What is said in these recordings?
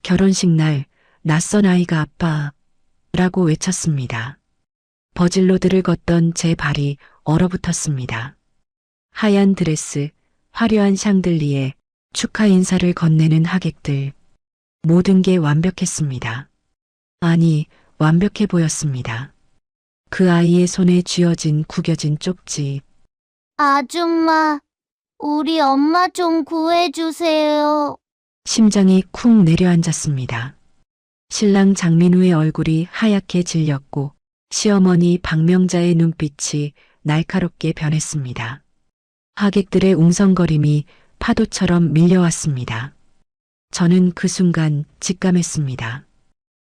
결혼식 날 낯선 아이가 아빠라고 외쳤습니다. 버질로드를 걷던 제 발이 얼어붙었습니다. 하얀 드레스, 화려한 샹들리에 축하 인사를 건네는 하객들. 모든 게 완벽했습니다. 아니, 완벽해 보였습니다. 그 아이의 손에 쥐어진 구겨진 쪽지. 아줌마, 우리 엄마 좀 구해주세요. 심장이 쿵 내려앉았습니다. 신랑 장민우의 얼굴이 하얗게 질렸고 시어머니 박명자의 눈빛이 날카롭게 변했습니다. 하객들의 웅성거림이 파도처럼 밀려왔습니다. 저는 그 순간 직감했습니다.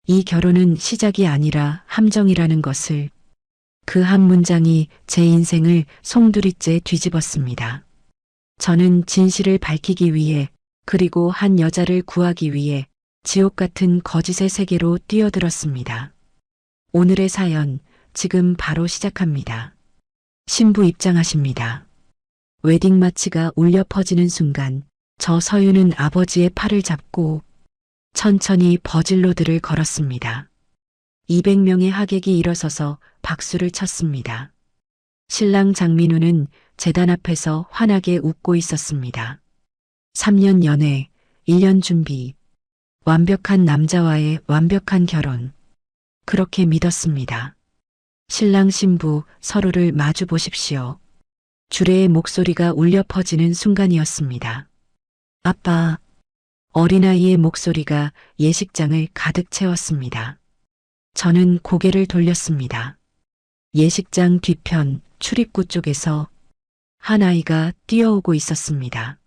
이 결혼은 시작이 아니라 함정이라는 것을. 그 한 문장이 제 인생을 송두리째 뒤집었습니다. 저는 진실을 밝히기 위해 그리고 한 여자를 구하기 위해 지옥 같은 거짓의 세계로 뛰어들었습니다. 오늘의 사연 지금 바로 시작합니다. 신부 입장하십니다. 웨딩 마치가 울려 퍼지는 순간 저 서유는 아버지의 팔을 잡고 천천히 버질로드를 걸었습니다. 200명의 하객이 일어서서 박수를 쳤습니다. 신랑 장민우는 제단 앞에서 환하게 웃고 있었습니다. 3년 연애, 1년 준비, 완벽한 남자와의 완벽한 결혼. 그렇게 믿었습니다. 신랑 신부 서로를 마주 보십시오. 주례의 목소리가 울려 퍼지는 순간이었습니다. 아빠, 어린아이의 목소리가 예식장을 가득 채웠습니다. 저는 고개를 돌렸습니다. 예식장 뒤편 출입구 쪽에서 한 아이가 뛰어오고 있었습니다.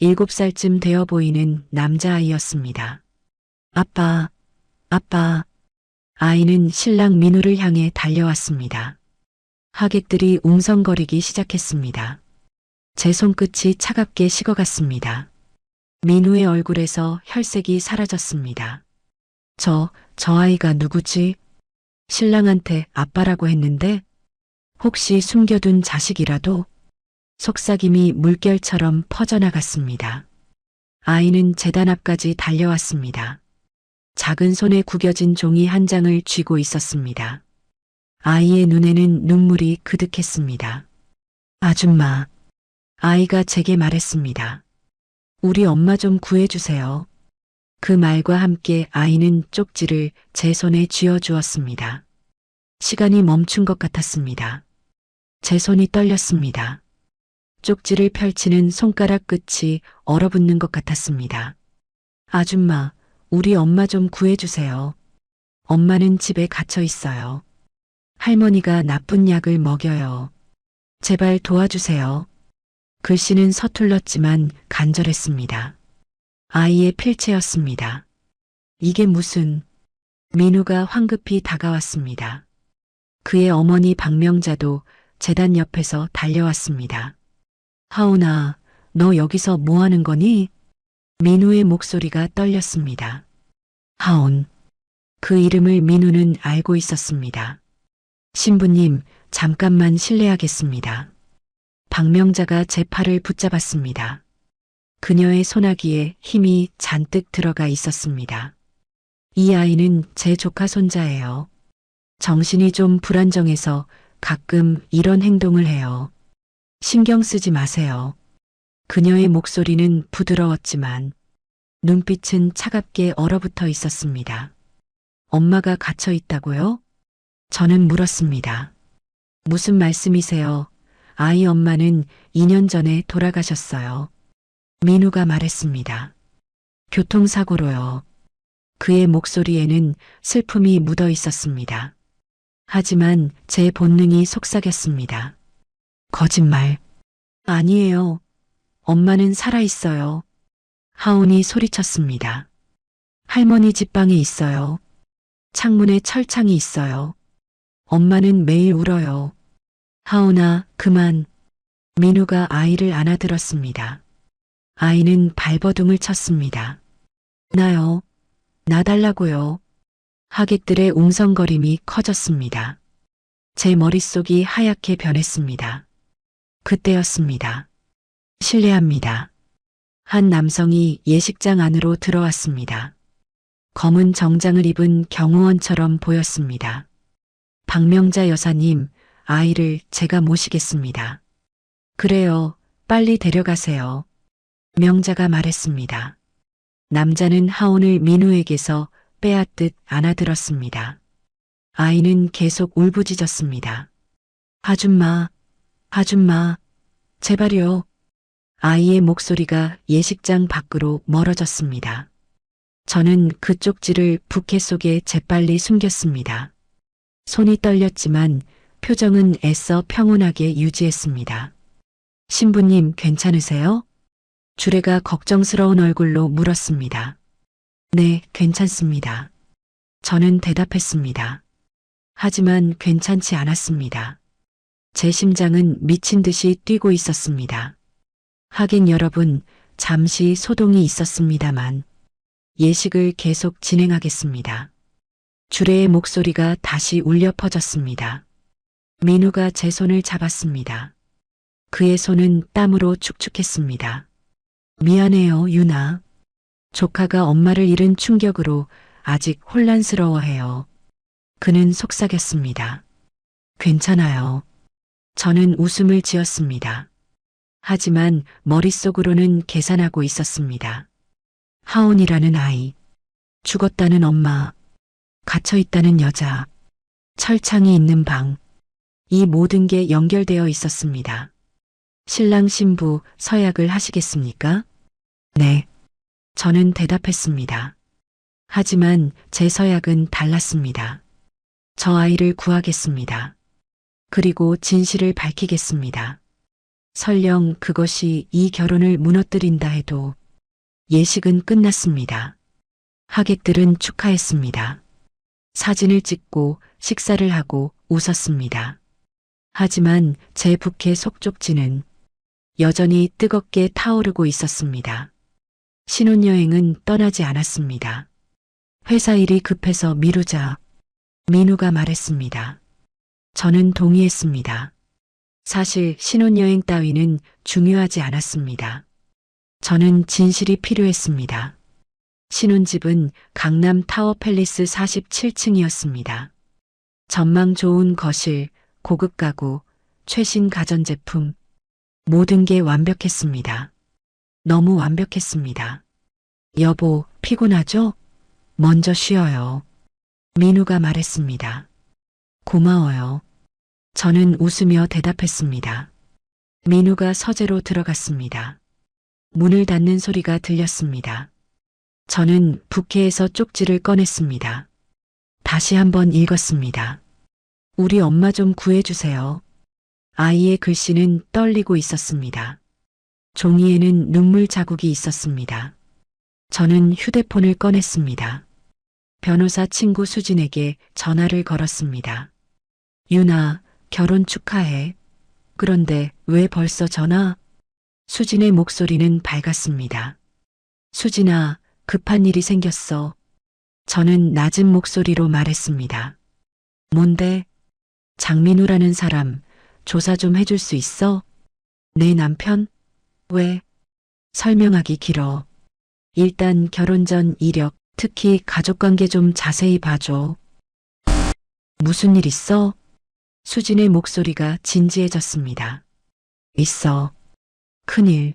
7살쯤 되어 보이는 남자아이였습니다. 아빠, 아빠. 아이는 신랑 민우를 향해 달려왔습니다. 하객들이 웅성거리기 시작했습니다. 제 손끝이 차갑게 식어갔습니다. 민우의 얼굴에서 혈색이 사라졌습니다. 저 아이가 누구지? 신랑한테 아빠라고 했는데 혹시 숨겨둔 자식이라도? 속삭임이 물결처럼 퍼져나갔습니다. 아이는 제단 앞까지 달려왔습니다. 작은 손에 구겨진 종이 한 장을 쥐고 있었습니다. 아이의 눈에는 눈물이 그득했습니다. 아줌마, 아이가 제게 말했습니다. 우리 엄마 좀 구해주세요. 그 말과 함께 아이는 쪽지를 제 손에 쥐어주었습니다. 시간이 멈춘 것 같았습니다. 제 손이 떨렸습니다. 쪽지를 펼치는 손가락 끝이 얼어붙는 것 같았습니다. 아줌마, 우리 엄마 좀 구해주세요. 엄마는 집에 갇혀 있어요. 할머니가 나쁜 약을 먹여요. 제발 도와주세요. 글씨는 서툴렀지만 간절했습니다. 아이의 필체였습니다. 이게 무슨... 민우가 황급히 다가왔습니다. 그의 어머니 박명자도 제단 옆에서 달려왔습니다. 하온아, 너 여기서 뭐 하는 거니? 민우의 목소리가 떨렸습니다. 하온. 그 이름을 민우는 알고 있었습니다. 신부님, 잠깐만 실례하겠습니다. 박명자가 제 팔을 붙잡았습니다. 그녀의 소나기에 힘이 잔뜩 들어가 있었습니다. 이 아이는 제 조카 손자예요. 정신이 좀 불안정해서 가끔 이런 행동을 해요. 신경 쓰지 마세요. 그녀의 목소리는 부드러웠지만 눈빛은 차갑게 얼어붙어 있었습니다. 엄마가 갇혀 있다고요? 저는 물었습니다. 무슨 말씀이세요? 아이 엄마는 2년 전에 돌아가셨어요. 민우가 말했습니다. 교통사고로요. 그의 목소리에는 슬픔이 묻어 있었습니다. 하지만 제 본능이 속삭였습니다. 거짓말. 아니에요. 엄마는 살아있어요. 하온이 소리쳤습니다. 할머니 집방에 있어요. 창문에 철창이 있어요. 엄마는 매일 울어요. 하온아, 그만. 민우가 아이를 안아들었습니다. 아이는 발버둥을 쳤습니다. 나요. 나달라고요. 하객들의 웅성거림이 커졌습니다. 제 머릿속이 하얗게 변했습니다. 그때였습니다. 실례합니다. 한 남성이 예식장 안으로 들어왔습니다. 검은 정장을 입은 경호원처럼 보였습니다. 박명자 여사님, 아이를 제가 모시겠습니다. 그래요, 빨리 데려가세요. 명자가 말했습니다. 남자는 하온을 민우에게서 빼앗듯 안아들었습니다. 아이는 계속 울부짖었습니다. 아줌마, 아줌마, 제발요. 아이의 목소리가 예식장 밖으로 멀어졌습니다. 저는 그 쪽지를 부케 속에 재빨리 숨겼습니다. 손이 떨렸지만 표정은 애써 평온하게 유지했습니다. 신부님 괜찮으세요? 주례가 걱정스러운 얼굴로 물었습니다. 네, 괜찮습니다. 저는 대답했습니다. 하지만 괜찮지 않았습니다. 제 심장은 미친 듯이 뛰고 있었습니다. 하긴 여러분, 잠시 소동이 있었습니다만 예식을 계속 진행하겠습니다. 주례의 목소리가 다시 울려 퍼졌습니다. 민우가 제 손을 잡았습니다. 그의 손은 땀으로 축축했습니다. 미안해요, 유나. 조카가 엄마를 잃은 충격으로 아직 혼란스러워해요. 그는 속삭였습니다. 괜찮아요. 저는 웃음을 지었습니다. 하지만 머릿속으로는 계산하고 있었습니다. 하온이라는 아이, 죽었다는 엄마, 갇혀있다는 여자, 철창이 있는 방, 이 모든 게 연결되어 있었습니다. 신랑 신부 서약을 하시겠습니까? 네. 저는 대답했습니다. 하지만 제 서약은 달랐습니다. 저 아이를 구하겠습니다. 그리고 진실을 밝히겠습니다. 설령 그것이 이 결혼을 무너뜨린다 해도 예식은 끝났습니다. 하객들은 축하했습니다. 사진을 찍고 식사를 하고 웃었습니다. 하지만 제 부케 속쪽지는 여전히 뜨겁게 타오르고 있었습니다. 신혼여행은 떠나지 않았습니다. 회사 일이 급해서 미루자. 민우가 말했습니다. 저는 동의했습니다. 사실 신혼여행 따위는 중요하지 않았습니다. 저는 진실이 필요했습니다. 신혼집은 강남 타워 팰리스 47층이었습니다. 전망 좋은 거실, 고급 가구, 최신 가전제품, 모든 게 완벽했습니다. 너무 완벽했습니다. 여보, 피곤하죠? 먼저 쉬어요. 민우가 말했습니다. 고마워요. 저는 웃으며 대답했습니다. 민우가 서재로 들어갔습니다. 문을 닫는 소리가 들렸습니다. 저는 부케에서 쪽지를 꺼냈습니다. 다시 한번 읽었습니다. 우리 엄마 좀 구해주세요. 아이의 글씨는 떨리고 있었습니다. 종이에는 눈물 자국이 있었습니다. 저는 휴대폰을 꺼냈습니다. 변호사 친구 수진에게 전화를 걸었습니다. 유나, 결혼 축하해. 그런데 왜 벌써 전화? 수진의 목소리는 밝았습니다. 수진아, 급한 일이 생겼어. 저는 낮은 목소리로 말했습니다. 뭔데? 장민우라는 사람, 조사 좀 해줄 수 있어? 내 남편? 왜? 설명하기 길어. 일단 결혼 전 이력, 특히 가족관계 좀 자세히 봐줘. 무슨 일 있어? 수진의 목소리가 진지해졌습니다. 있어. 큰일.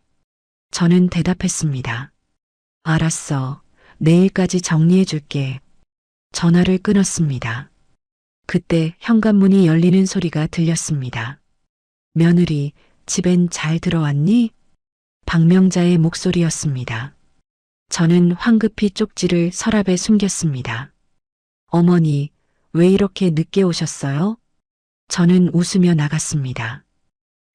저는 대답했습니다. 알았어. 내일까지 정리해 줄게. 전화를 끊었습니다. 그때 현관문이 열리는 소리가 들렸습니다. 며느리, 집엔 잘 들어왔니? 박명자의 목소리였습니다. 저는 황급히 쪽지를 서랍에 숨겼습니다. 어머니, 왜 이렇게 늦게 오셨어요? 저는 웃으며 나갔습니다.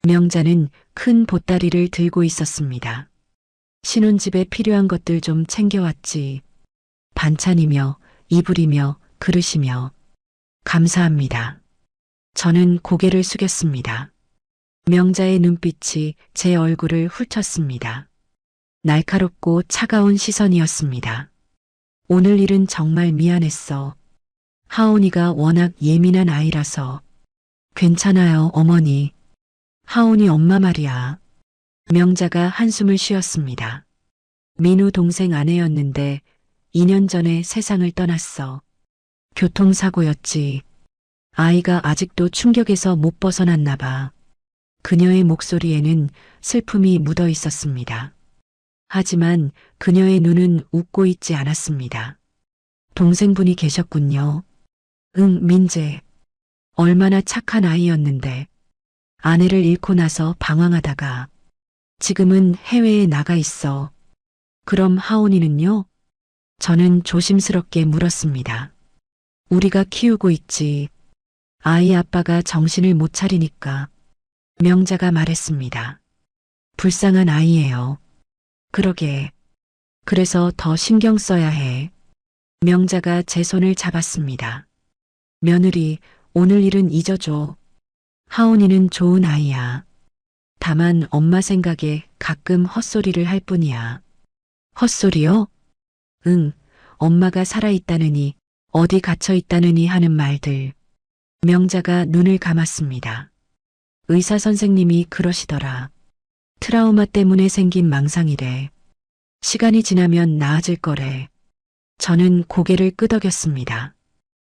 명자는 큰 보따리를 들고 있었습니다. 신혼집에 필요한 것들 좀 챙겨왔지. 반찬이며 이불이며 그릇이며. 감사합니다. 저는 고개를 숙였습니다. 명자의 눈빛이 제 얼굴을 훑었습니다. 날카롭고 차가운 시선이었습니다. 오늘 일은 정말 미안했어. 하온이가 워낙 예민한 아이라서. 괜찮아요, 어머니. 하온이 엄마 말이야. 명자가 한숨을 쉬었습니다. 민우 동생 아내였는데 2년 전에 세상을 떠났어. 교통사고였지. 아이가 아직도 충격에서 못 벗어났나 봐. 그녀의 목소리에는 슬픔이 묻어 있었습니다. 하지만 그녀의 눈은 웃고 있지 않았습니다. 동생분이 계셨군요. 응, 민재. 얼마나 착한 아이였는데. 아내를 잃고 나서 방황하다가 지금은 해외에 나가 있어. 그럼 하온이는요? 저는 조심스럽게 물었습니다. 우리가 키우고 있지. 아이 아빠가 정신을 못 차리니까. 명자가 말했습니다. 불쌍한 아이예요. 그러게. 그래서 더 신경 써야 해. 명자가 제 손을 잡았습니다. 며느리, 오늘 일은 잊어줘. 하온이는 좋은 아이야. 다만 엄마 생각에 가끔 헛소리를 할 뿐이야. 헛소리요? 응, 엄마가 살아있다느니, 어디 갇혀있다느니 하는 말들. 명자가 눈을 감았습니다. 의사 선생님이 그러시더라. 트라우마 때문에 생긴 망상이래. 시간이 지나면 나아질 거래. 저는 고개를 끄덕였습니다.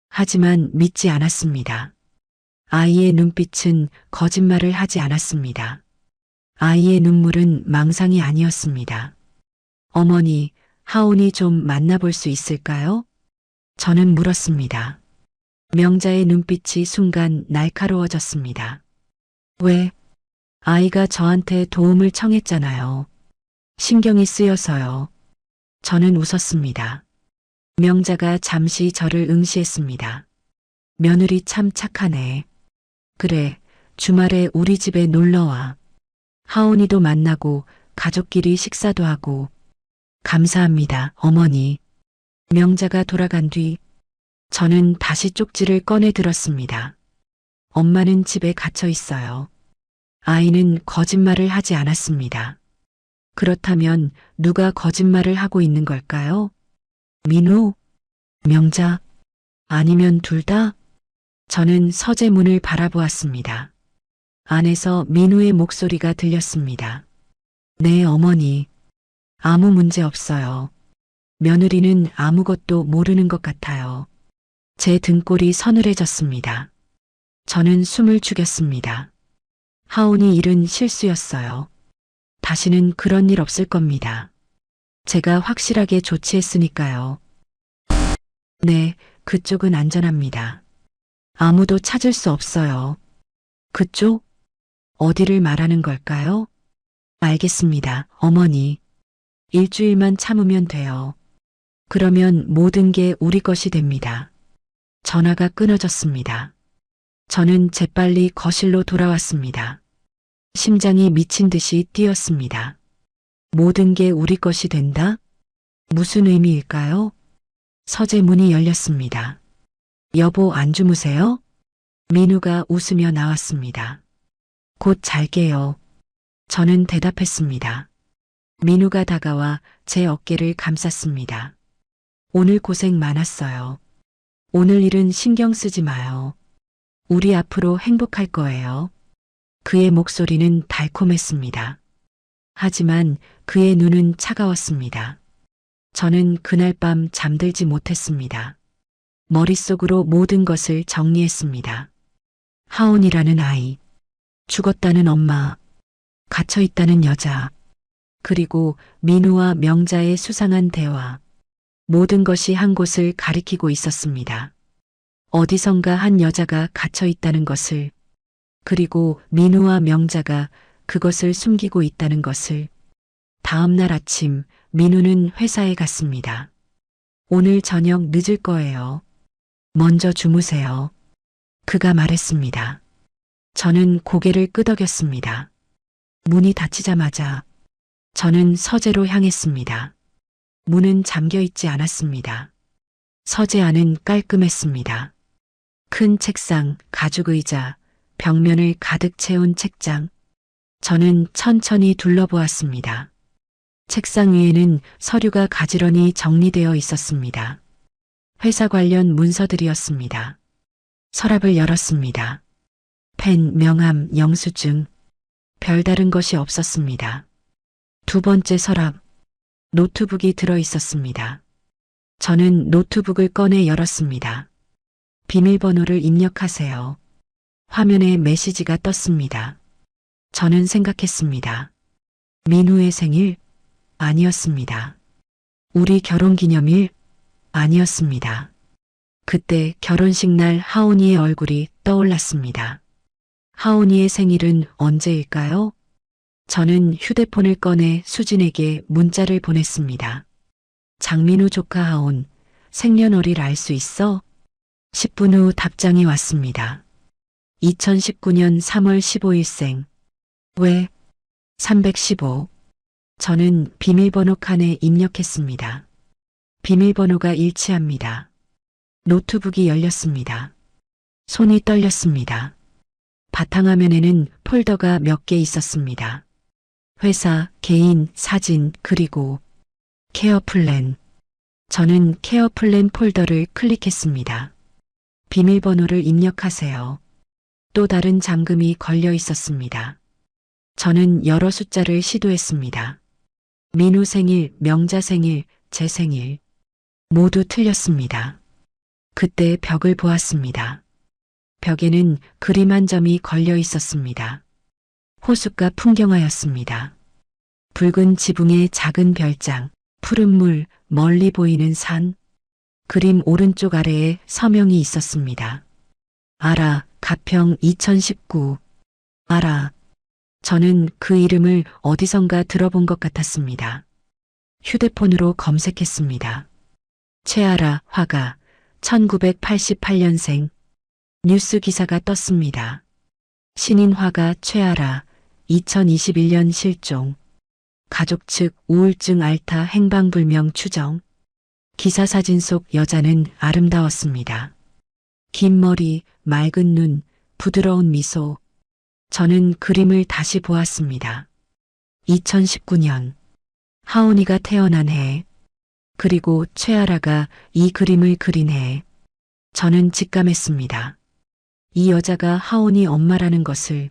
하지만 믿지 않았습니다. 아이의 눈빛은 거짓말을 하지 않았습니다. 아이의 눈물은 망상이 아니었습니다. 어머니, 하온이 좀 만나볼 수 있을까요? 저는 물었습니다. 명자의 눈빛이 순간 날카로워졌습니다. 왜? 아이가 저한테 도움을 청했잖아요. 신경이 쓰여서요. 저는 웃었습니다. 명자가 잠시 저를 응시했습니다. 며느리 참 착하네. 그래, 주말에 우리 집에 놀러와. 하온이도 만나고 가족끼리 식사도 하고. 감사합니다, 어머니. 명자가 돌아간 뒤 저는 다시 쪽지를 꺼내 들었습니다. 엄마는 집에 갇혀 있어요. 아이는 거짓말을 하지 않았습니다. 그렇다면 누가 거짓말을 하고 있는 걸까요? 민호? 명자? 아니면 둘 다? 저는 서재문을 바라보았습니다. 안에서 민호의 목소리가 들렸습니다. 네, 어머니. 아무 문제 없어요. 며느리는 아무것도 모르는 것 같아요. 제 등골이 서늘해졌습니다. 저는 숨을 죽였습니다. 하온이 일은 실수였어요. 다시는 그런 일 없을 겁니다. 제가 확실하게 조치했으니까요. 네, 그쪽은 안전합니다. 아무도 찾을 수 없어요. 그쪽? 어디를 말하는 걸까요? 알겠습니다, 어머니. 일주일만 참으면 돼요. 그러면 모든 게 우리 것이 됩니다. 전화가 끊어졌습니다. 저는 재빨리 거실로 돌아왔습니다. 심장이 미친 듯이 뛰었습니다. 모든 게 우리 것이 된다? 무슨 의미일까요? 서재 문이 열렸습니다. 여보, 안 주무세요? 민우가 웃으며 나왔습니다. 곧 잘게요. 저는 대답했습니다. 민우가 다가와 제 어깨를 감쌌습니다. 오늘 고생 많았어요. 오늘 일은 신경 쓰지 마요. 우리 앞으로 행복할 거예요. 그의 목소리는 달콤했습니다. 하지만 그의 눈은 차가웠습니다. 저는 그날 밤 잠들지 못했습니다. 머릿속으로 모든 것을 정리했습니다. 하온이라는 아이, 죽었다는 엄마, 갇혀있다는 여자, 그리고 민우와 명자의 수상한 대화. 모든 것이 한 곳을 가리키고 있었습니다. 어디선가 한 여자가 갇혀 있다는 것을, 그리고 민우와 명자가 그것을 숨기고 있다는 것을. 다음 날 아침 민우는 회사에 갔습니다. 오늘 저녁 늦을 거예요. 먼저 주무세요. 그가 말했습니다. 저는 고개를 끄덕였습니다. 문이 닫히자마자 저는 서재로 향했습니다. 문은 잠겨 있지 않았습니다. 서재 안은 깔끔했습니다. 큰 책상, 가죽 의자, 벽면을 가득 채운 책장. 저는 천천히 둘러보았습니다. 책상 위에는 서류가 가지런히 정리되어 있었습니다. 회사 관련 문서들이었습니다. 서랍을 열었습니다. 펜, 명함, 영수증. 별다른 것이 없었습니다. 두 번째 서랍. 노트북이 들어 있었습니다. 저는 노트북을 꺼내 열었습니다. 비밀번호를 입력하세요. 화면에 메시지가 떴습니다. 저는 생각했습니다. 민우의 생일? 아니었습니다. 우리 결혼기념일? 아니었습니다. 그때 결혼식 날 하온이의 얼굴이 떠올랐습니다. 하온이의 생일은 언제일까요? 저는 휴대폰을 꺼내 수진에게 문자를 보냈습니다. 장민우 조카 하온, 생년월일 알 수 있어? 10분 후 답장이 왔습니다. 2019년 3월 15일생. 왜? 315. 저는 비밀번호 칸에 입력했습니다. 비밀번호가 일치합니다. 노트북이 열렸습니다. 손이 떨렸습니다. 바탕화면에는 폴더가 몇 개 있었습니다. 회사, 개인, 사진, 그리고 케어 플랜. 저는 케어 플랜 폴더를 클릭했습니다. 비밀번호를 입력하세요. 또 다른 잠금이 걸려 있었습니다. 저는 여러 숫자를 시도했습니다. 민우 생일, 명자 생일, 제 생일. 모두 틀렸습니다. 그때 벽을 보았습니다. 벽에는 그림 한 점이 걸려 있었습니다. 호숫가 풍경화였습니다. 붉은 지붕에 작은 별장, 푸른 물, 멀리 보이는 산. 그림 오른쪽 아래에 서명이 있었습니다. 알아, 가평 2019. 알아. 저는 그 이름을 어디선가 들어본 것 같았습니다. 휴대폰으로 검색했습니다. 최아라, 화가, 1988년생. 뉴스 기사가 떴습니다. 신인 화가 최아라, 2021년 실종. 가족 측 우울증 알타 행방불명 추정. 기사 사진 속 여자는 아름다웠습니다. 긴 머리, 맑은 눈, 부드러운 미소. 저는 그림을 다시 보았습니다. 2019년. 하온이가 태어난 해. 그리고 최아라가 이 그림을 그린 해. 저는 직감했습니다. 이 여자가 하온이 엄마라는 것을,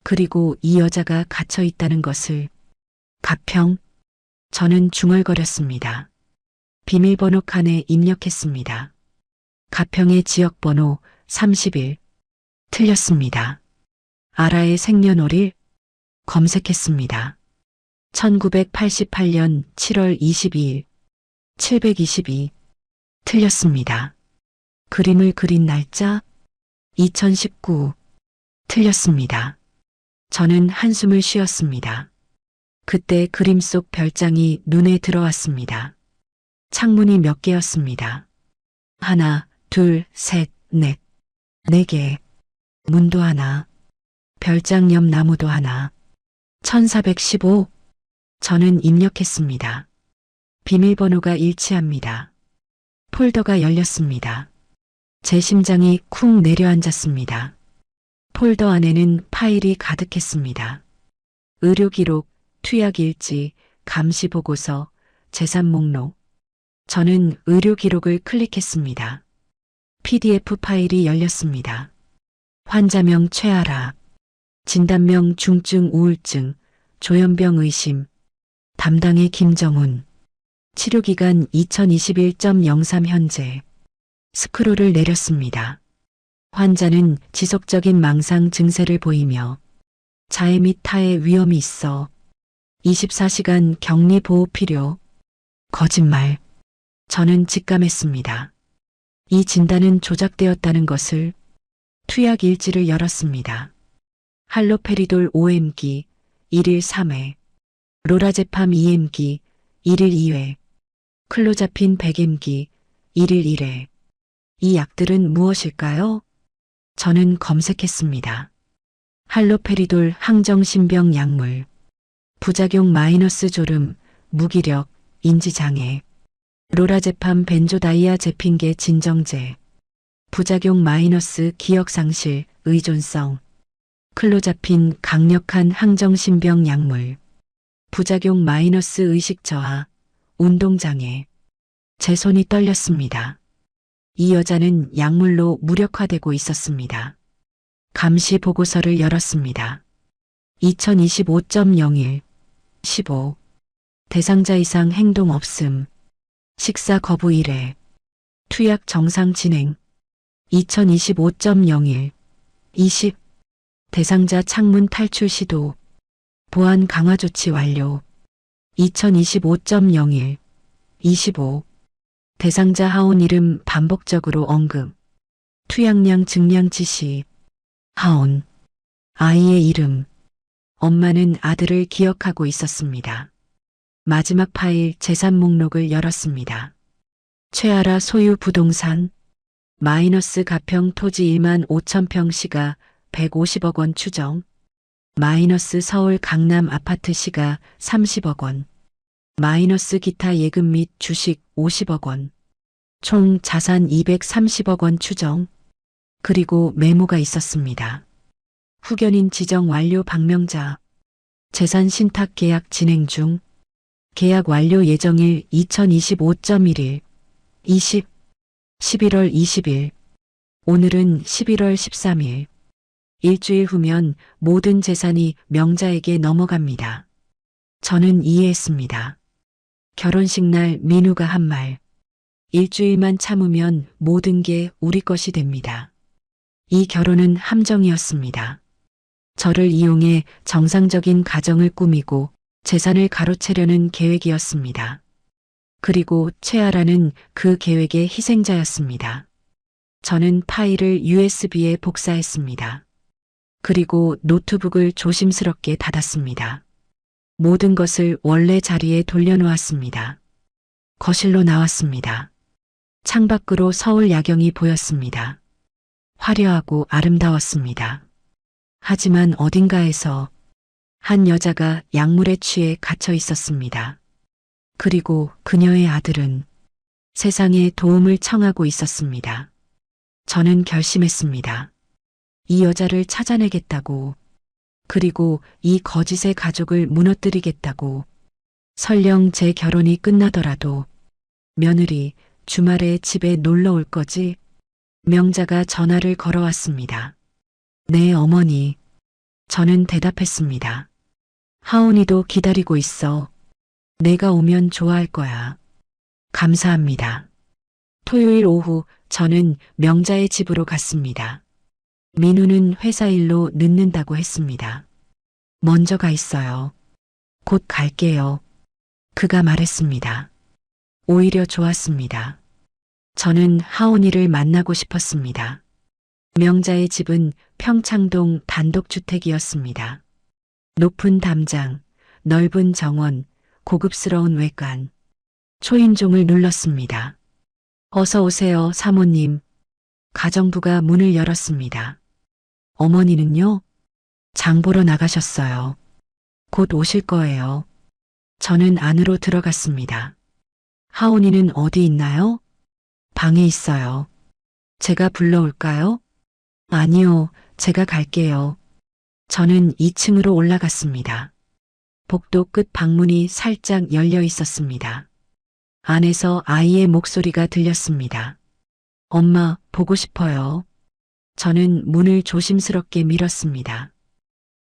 그리고 이 여자가 갇혀 있다는 것을. 가평. 저는 중얼거렸습니다. 비밀번호 칸에 입력했습니다. 가평의 지역번호 31. 틀렸습니다. 아라의 생년월일? 검색했습니다. 1988년 7월 22일. 722. 틀렸습니다. 그림을 그린 날짜? 2019. 틀렸습니다. 저는 한숨을 쉬었습니다. 그때 그림 속 별장이 눈에 들어왔습니다. 창문이 몇 개였습니다. 하나, 둘, 셋, 넷. 4개. 문도 하나. 별장 옆 나무도 하나. 1415. 저는 입력했습니다. 비밀번호가 일치합니다. 폴더가 열렸습니다. 제 심장이 쿵 내려앉았습니다. 폴더 안에는 파일이 가득했습니다. 의료기록, 투약일지, 감시보고서, 재산 목록. 저는 의료기록을 클릭했습니다. PDF 파일이 열렸습니다. 환자명 최아라. 진단명 중증 우울증, 조현병 의심. 담당의 김정훈. 치료기간 2021.03 현재. 스크롤을 내렸습니다. 환자는 지속적인 망상 증세를 보이며 자해 및 타해 위험이 있어 24시간 격리 보호 필요. 거짓말. 저는 직감했습니다. 이 진단은 조작되었다는 것을. 투약 일지를 열었습니다. 할로페리돌 5mg 1일 3회, 로라제팜 2mg 1일 2회, 클로자핀 100mg 1일 1회. 이 약들은 무엇일까요? 저는 검색했습니다. 할로페리돌 항정신병 약물. 부작용 마이너스 졸음, 무기력, 인지장애. 로라제팜 벤조다이아제핀계 진정제. 부작용 마이너스 기억상실, 의존성. 클로자핀 강력한 항정신병 약물. 부작용 마이너스 의식 저하, 운동장애. 제 손이 떨렸습니다. 이 여자는 약물로 무력화되고 있었습니다. 감시 보고서를 열었습니다. 2025.01 15. 대상자 이상 행동 없음. 식사 거부 1회. 투약 정상 진행. 2025.01. 20. 대상자 창문 탈출 시도. 보안 강화 조치 완료. 2025.01. 25. 대상자 하온 이름 반복적으로 언급. 투약량 증량 지시. 하온. 아이의 이름. 엄마는 아들을 기억하고 있었습니다. 마지막 파일 재산 목록을 열었습니다. 최아라 소유 부동산. 마이너스 가평 토지 1만 5천 평 시가 150억 원 추정. 마이너스 서울 강남 아파트 시가 30억 원. 마이너스 기타 예금 및 주식 50억 원. 총 자산 230억 원 추정. 그리고 메모가 있었습니다. 후견인 지정 완료 박명자. 재산 신탁 계약 진행 중. 계약 완료 예정일 2025.11. 20. 11월 20일. 오늘은 11월 13일. 일주일 후면 모든 재산이 명자에게 넘어갑니다. 저는 이해했습니다. 결혼식 날 민우가 한 말. 일주일만 참으면 모든 게 우리 것이 됩니다. 이 결혼은 함정이었습니다. 저를 이용해 정상적인 가정을 꾸미고 재산을 가로채려는 계획이었습니다. 그리고 최아라는 그 계획의 희생자였습니다. 저는 파일을 USB에 복사했습니다. 그리고 노트북을 조심스럽게 닫았습니다. 모든 것을 원래 자리에 돌려놓았습니다. 거실로 나왔습니다. 창밖으로 서울 야경이 보였습니다. 화려하고 아름다웠습니다. 하지만 어딘가에서 한 여자가 약물에 취해 갇혀 있었습니다. 그리고 그녀의 아들은 세상에 도움을 청하고 있었습니다. 저는 결심했습니다. 이 여자를 찾아내겠다고, 그리고 이 거짓의 가족을 무너뜨리겠다고. 설령 제 결혼이 끝나더라도 며느리 주말에 집에 놀러 올 거지? 명자가 전화를 걸어왔습니다. 네, 어머니. 저는 대답했습니다. 하온이도 기다리고 있어. 내가 오면 좋아할 거야. 감사합니다. 토요일 오후 저는 명자의 집으로 갔습니다. 민우는 회사 일로 늦는다고 했습니다. 먼저 가 있어요. 곧 갈게요. 그가 말했습니다. 오히려 좋았습니다. 저는 하온이를 만나고 싶었습니다. 명자의 집은 평창동 단독주택이었습니다. 높은 담장, 넓은 정원, 고급스러운 외관. 초인종을 눌렀습니다. 어서 오세요, 사모님. 가정부가 문을 열었습니다. 어머니는요? 장 보러 나가셨어요. 곧 오실 거예요. 저는 안으로 들어갔습니다. 하온이는 어디 있나요? 방에 있어요. 제가 불러올까요? 아니요, 제가 갈게요. 저는 2층으로 올라갔습니다. 복도 끝 방문이 살짝 열려 있었습니다. 안에서 아이의 목소리가 들렸습니다. 엄마, 보고 싶어요. 저는 문을 조심스럽게 밀었습니다.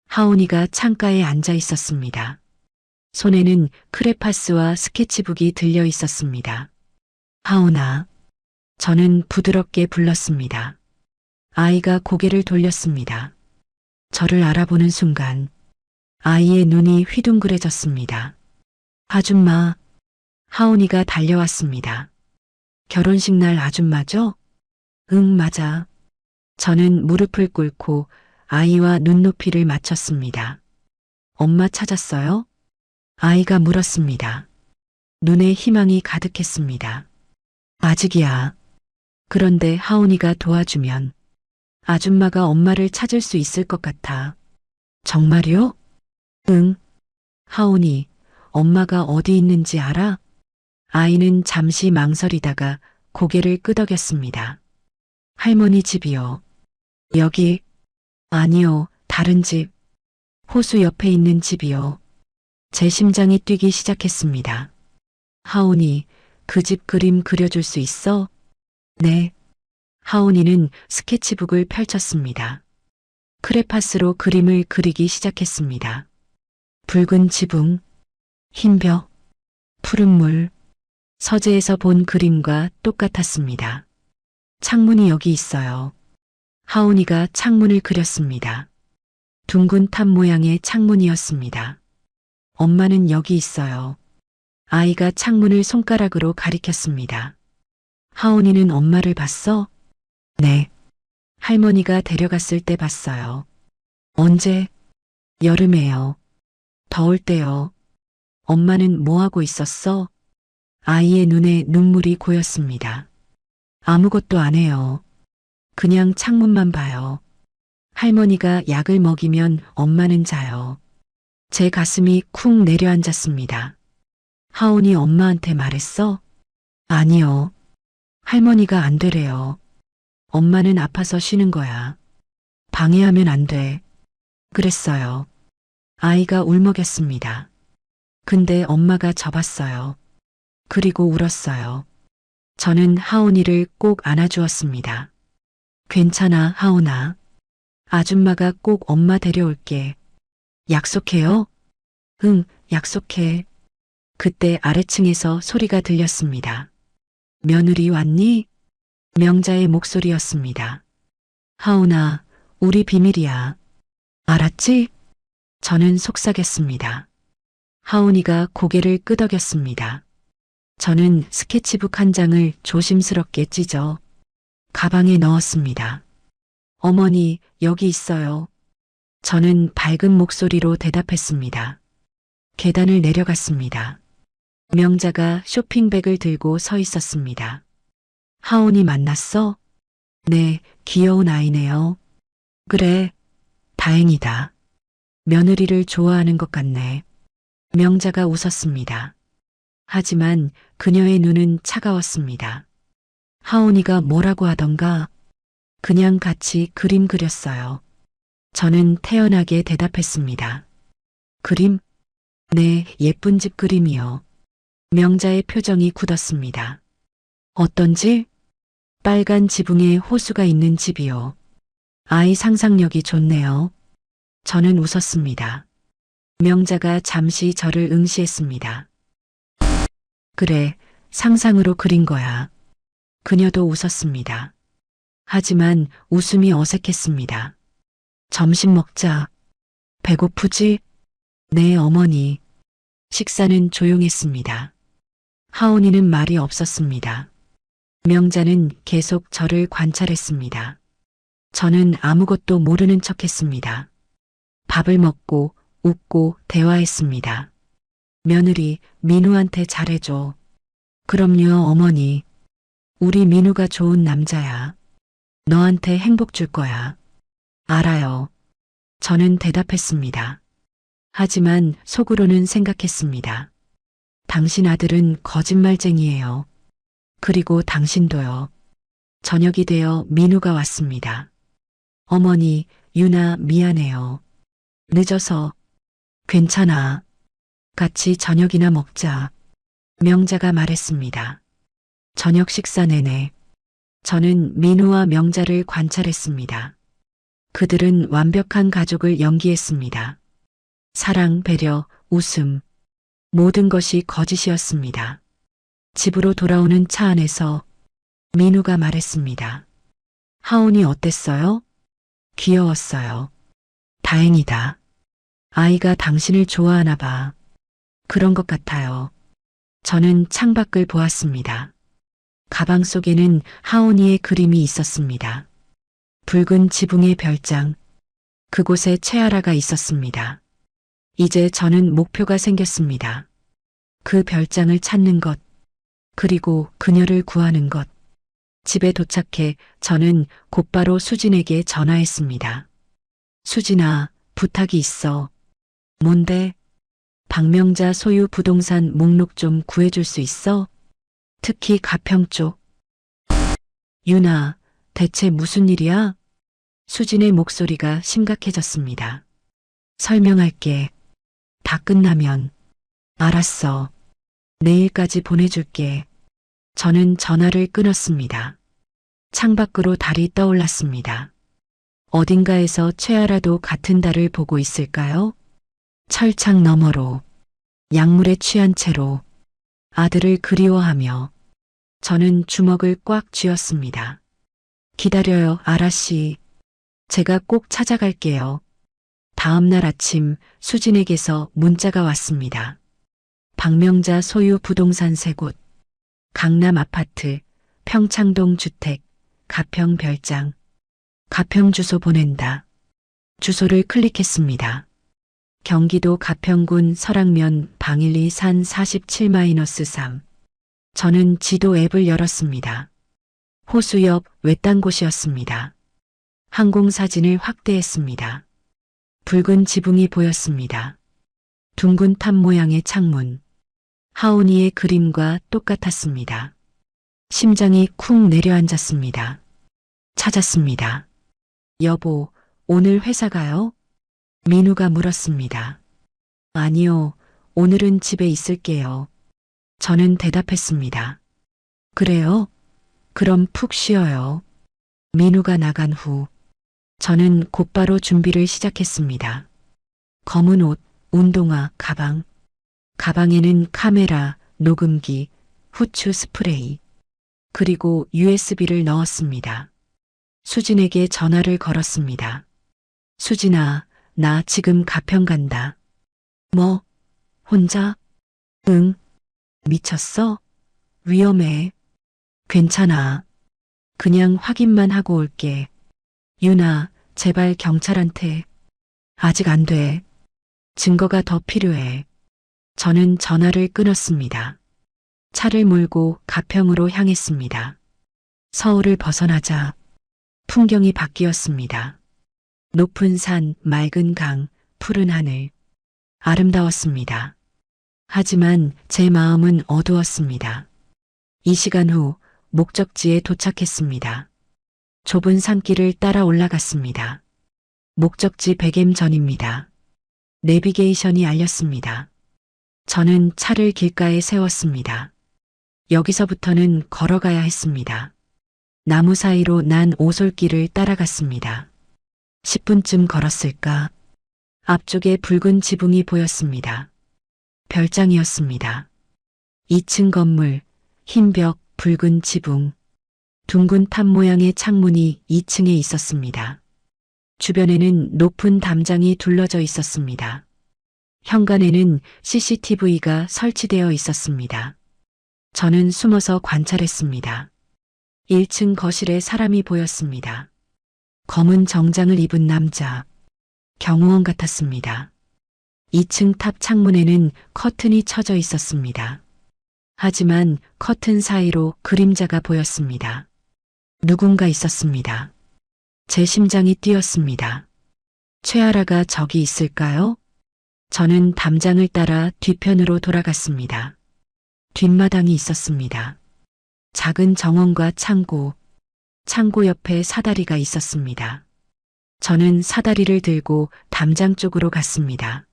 하온이가 창가에 앉아 있었습니다. 손에는 크레파스와 스케치북이 들려 있었습니다. 하온아. 저는 부드럽게 불렀습니다. 아이가 고개를 돌렸습니다. 저를 알아보는 순간 아이의 눈이 휘둥그레졌습니다. 아줌마. 하온이가 달려왔습니다. 결혼식 날 아줌마죠? 응, 맞아. 저는 무릎을 꿇고 아이와 눈높이를 맞췄습니다. 엄마 찾았어요? 아이가 물었습니다. 눈에 희망이 가득했습니다. 아직이야. 그런데 하온이가 도와주면 아줌마가 엄마를 찾을 수 있을 것 같아. 정말요? 응. 하온이, 엄마가 어디 있는지 알아? 아이는 잠시 망설이다가 고개를 끄덕였습니다. 할머니 집이요. 여기? 아니요, 다른 집. 호수 옆에 있는 집이요. 제 심장이 뛰기 시작했습니다. 하온이, 그 집 그림 그려줄 수 있어? 네. 하온이는 스케치북을 펼쳤습니다. 크레파스로 그림을 그리기 시작했습니다. 붉은 지붕, 흰 벽, 푸른 물, 서재에서 본 그림과 똑같았습니다. 창문이 여기 있어요. 하온이가 창문을 그렸습니다. 둥근 탑 모양의 창문이었습니다. 엄마는 여기 있어요. 아이가 창문을 손가락으로 가리켰습니다. 하온이는 엄마를 봤어? 네. 할머니가 데려갔을 때 봤어요. 언제? 여름에요. 더울 때요. 엄마는 뭐 하고 있었어? 아이의 눈에 눈물이 고였습니다. 아무것도 안 해요. 그냥 창문만 봐요. 할머니가 약을 먹이면 엄마는 자요. 제 가슴이 쿵 내려앉았습니다. 하온이 엄마한테 말했어? 아니요. 할머니가 안 되래요. 엄마는 아파서 쉬는 거야. 방해하면 안 돼. 그랬어요. 아이가 울먹였습니다. 근데 엄마가 접었어요. 그리고 울었어요. 저는 하온이를 꼭 안아주었습니다. 괜찮아, 하온아. 아줌마가 꼭 엄마 데려올게. 약속해요? 응, 약속해. 그때 아래층에서 소리가 들렸습니다. 며느리 왔니? 명자의 목소리였습니다. 하온아, 우리 비밀이야. 알았지? 저는 속삭였습니다. 하온이가 고개를 끄덕였습니다. 저는 스케치북 한 장을 조심스럽게 찢어 가방에 넣었습니다. 어머니, 여기 있어요. 저는 밝은 목소리로 대답했습니다. 계단을 내려갔습니다. 명자가 쇼핑백을 들고 서 있었습니다. 하온이 만났어? 네, 귀여운 아이네요. 그래, 다행이다. 며느리를 좋아하는 것 같네. 명자가 웃었습니다. 하지만 그녀의 눈은 차가웠습니다. 하온이가 뭐라고 하던가 그냥 같이 그림 그렸어요. 저는 태연하게 대답했습니다. 그림? 네, 예쁜 집 그림이요. 명자의 표정이 굳었습니다. 어떤 집? 빨간 지붕에 호수가 있는 집이요. 아이 상상력이 좋네요. 저는 웃었습니다. 명자가 잠시 저를 응시했습니다. 그래, 상상으로 그린 거야. 그녀도 웃었습니다. 하지만 웃음이 어색했습니다. 점심 먹자. 배고프지? 네, 어머니. 식사는 조용했습니다. 하온이는 말이 없었습니다. 명자는 계속 저를 관찰했습니다. 저는 아무것도 모르는 척했습니다. 밥을 먹고 웃고 대화했습니다. 며느리, 민우한테 잘해줘. 그럼요, 어머니. 우리 민우가 좋은 남자야. 너한테 행복 줄 거야. 알아요. 저는 대답했습니다. 하지만 속으로는 생각했습니다. 당신 아들은 거짓말쟁이에요. 그리고 당신도요. 저녁이 되어 민우가 왔습니다. 어머니, 유나 미안해요. 늦어서. 괜찮아. 같이 저녁이나 먹자. 명자가 말했습니다. 저녁 식사 내내 저는 민우와 명자를 관찰했습니다. 그들은 완벽한 가족을 연기했습니다. 사랑, 배려, 웃음, 모든 것이 거짓이었습니다. 집으로 돌아오는 차 안에서 민우가 말했습니다. 하온이 어땠어요? 귀여웠어요. 다행이다. 아이가 당신을 좋아하나 봐. 그런 것 같아요. 저는 창밖을 보았습니다. 가방 속에는 하온이의 그림이 있었습니다. 붉은 지붕의 별장, 그곳에 채아라가 있었습니다. 이제 저는 목표가 생겼습니다. 그 별장을 찾는 것, 그리고 그녀를 구하는 것. 집에 도착해 저는 곧바로 수진에게 전화했습니다. 수진아, 부탁이 있어. 뭔데? 박명자 소유 부동산 목록 좀 구해줄 수 있어? 특히 가평 쪽. 유나, 대체 무슨 일이야? 수진의 목소리가 심각해졌습니다. 설명할게. 다 끝나면. 알았어. 내일까지 보내줄게. 저는 전화를 끊었습니다. 창밖으로 달이 떠올랐습니다. 어딘가에서 최아라도 같은 달을 보고 있을까요? 철창 너머로, 약물에 취한 채로. 아들을 그리워하며 저는 주먹을 꽉 쥐었습니다. 기다려요, 아라씨. 제가 꼭 찾아갈게요. 다음 날 아침 수진에게서 문자가 왔습니다. 박명자 소유 부동산 세 곳, 강남 아파트, 평창동 주택, 가평 별장. 가평 주소 보낸다. 주소를 클릭했습니다. 경기도 가평군 설악면 방일리 산 47-3. 저는 지도 앱을 열었습니다. 호수 옆 외딴 곳이었습니다. 항공사진을 확대했습니다. 붉은 지붕이 보였습니다. 둥근 탑 모양의 창문. 하온이의 그림과 똑같았습니다. 심장이 쿵 내려앉았습니다. 찾았습니다. 여보, 오늘 회사 가요? 민우가 물었습니다. 아니요, 오늘은 집에 있을게요. 저는 대답했습니다. 그래요? 그럼 푹 쉬어요. 민우가 나간 후 저는 곧바로 준비를 시작했습니다. 검은 옷, 운동화, 가방. 가방에는 카메라, 녹음기, 후추 스프레이, 그리고 USB를 넣었습니다. 수진에게 전화를 걸었습니다. 수진아, 나 지금 가평 간다. 뭐? 혼자? 응. 미쳤어? 위험해. 괜찮아. 그냥 확인만 하고 올게. 유나, 제발 경찰한테. 아직 안 돼. 증거가 더 필요해. 저는 전화를 끊었습니다. 차를 몰고 가평으로 향했습니다. 서울을 벗어나자 풍경이 바뀌었습니다. 높은 산, 맑은 강, 푸른 하늘. 아름다웠습니다. 하지만 제 마음은 어두웠습니다. 이 시간 후 목적지에 도착했습니다. 좁은 산길을 따라 올라갔습니다. 목적지 100m 전입니다. 내비게이션이 알렸습니다. 저는 차를 길가에 세웠습니다. 여기서부터는 걸어가야 했습니다. 나무 사이로 난 오솔길을 따라갔습니다. 10분쯤 걸었을까? 앞쪽에 붉은 지붕이 보였습니다. 별장이었습니다. 2층 건물, 흰 벽, 붉은 지붕, 둥근 탑 모양의 창문이 2층에 있었습니다. 주변에는 높은 담장이 둘러져 있었습니다. 현관에는 CCTV가 설치되어 있었습니다. 저는 숨어서 관찰했습니다. 1층 거실에 사람이 보였습니다. 검은 정장을 입은 남자. 경호원 같았습니다. 2층 탑 창문에는 커튼이 쳐져 있었습니다. 하지만 커튼 사이로 그림자가 보였습니다. 누군가 있었습니다. 제 심장이 뛰었습니다. 최아라가 저기 있을까요? 저는 담장을 따라 뒤편으로 돌아갔습니다. 뒷마당이 있었습니다. 작은 정원과 창고, 창고 옆에 사다리가 있었습니다. 저는 사다리를 들고 담장 쪽으로 갔습니다.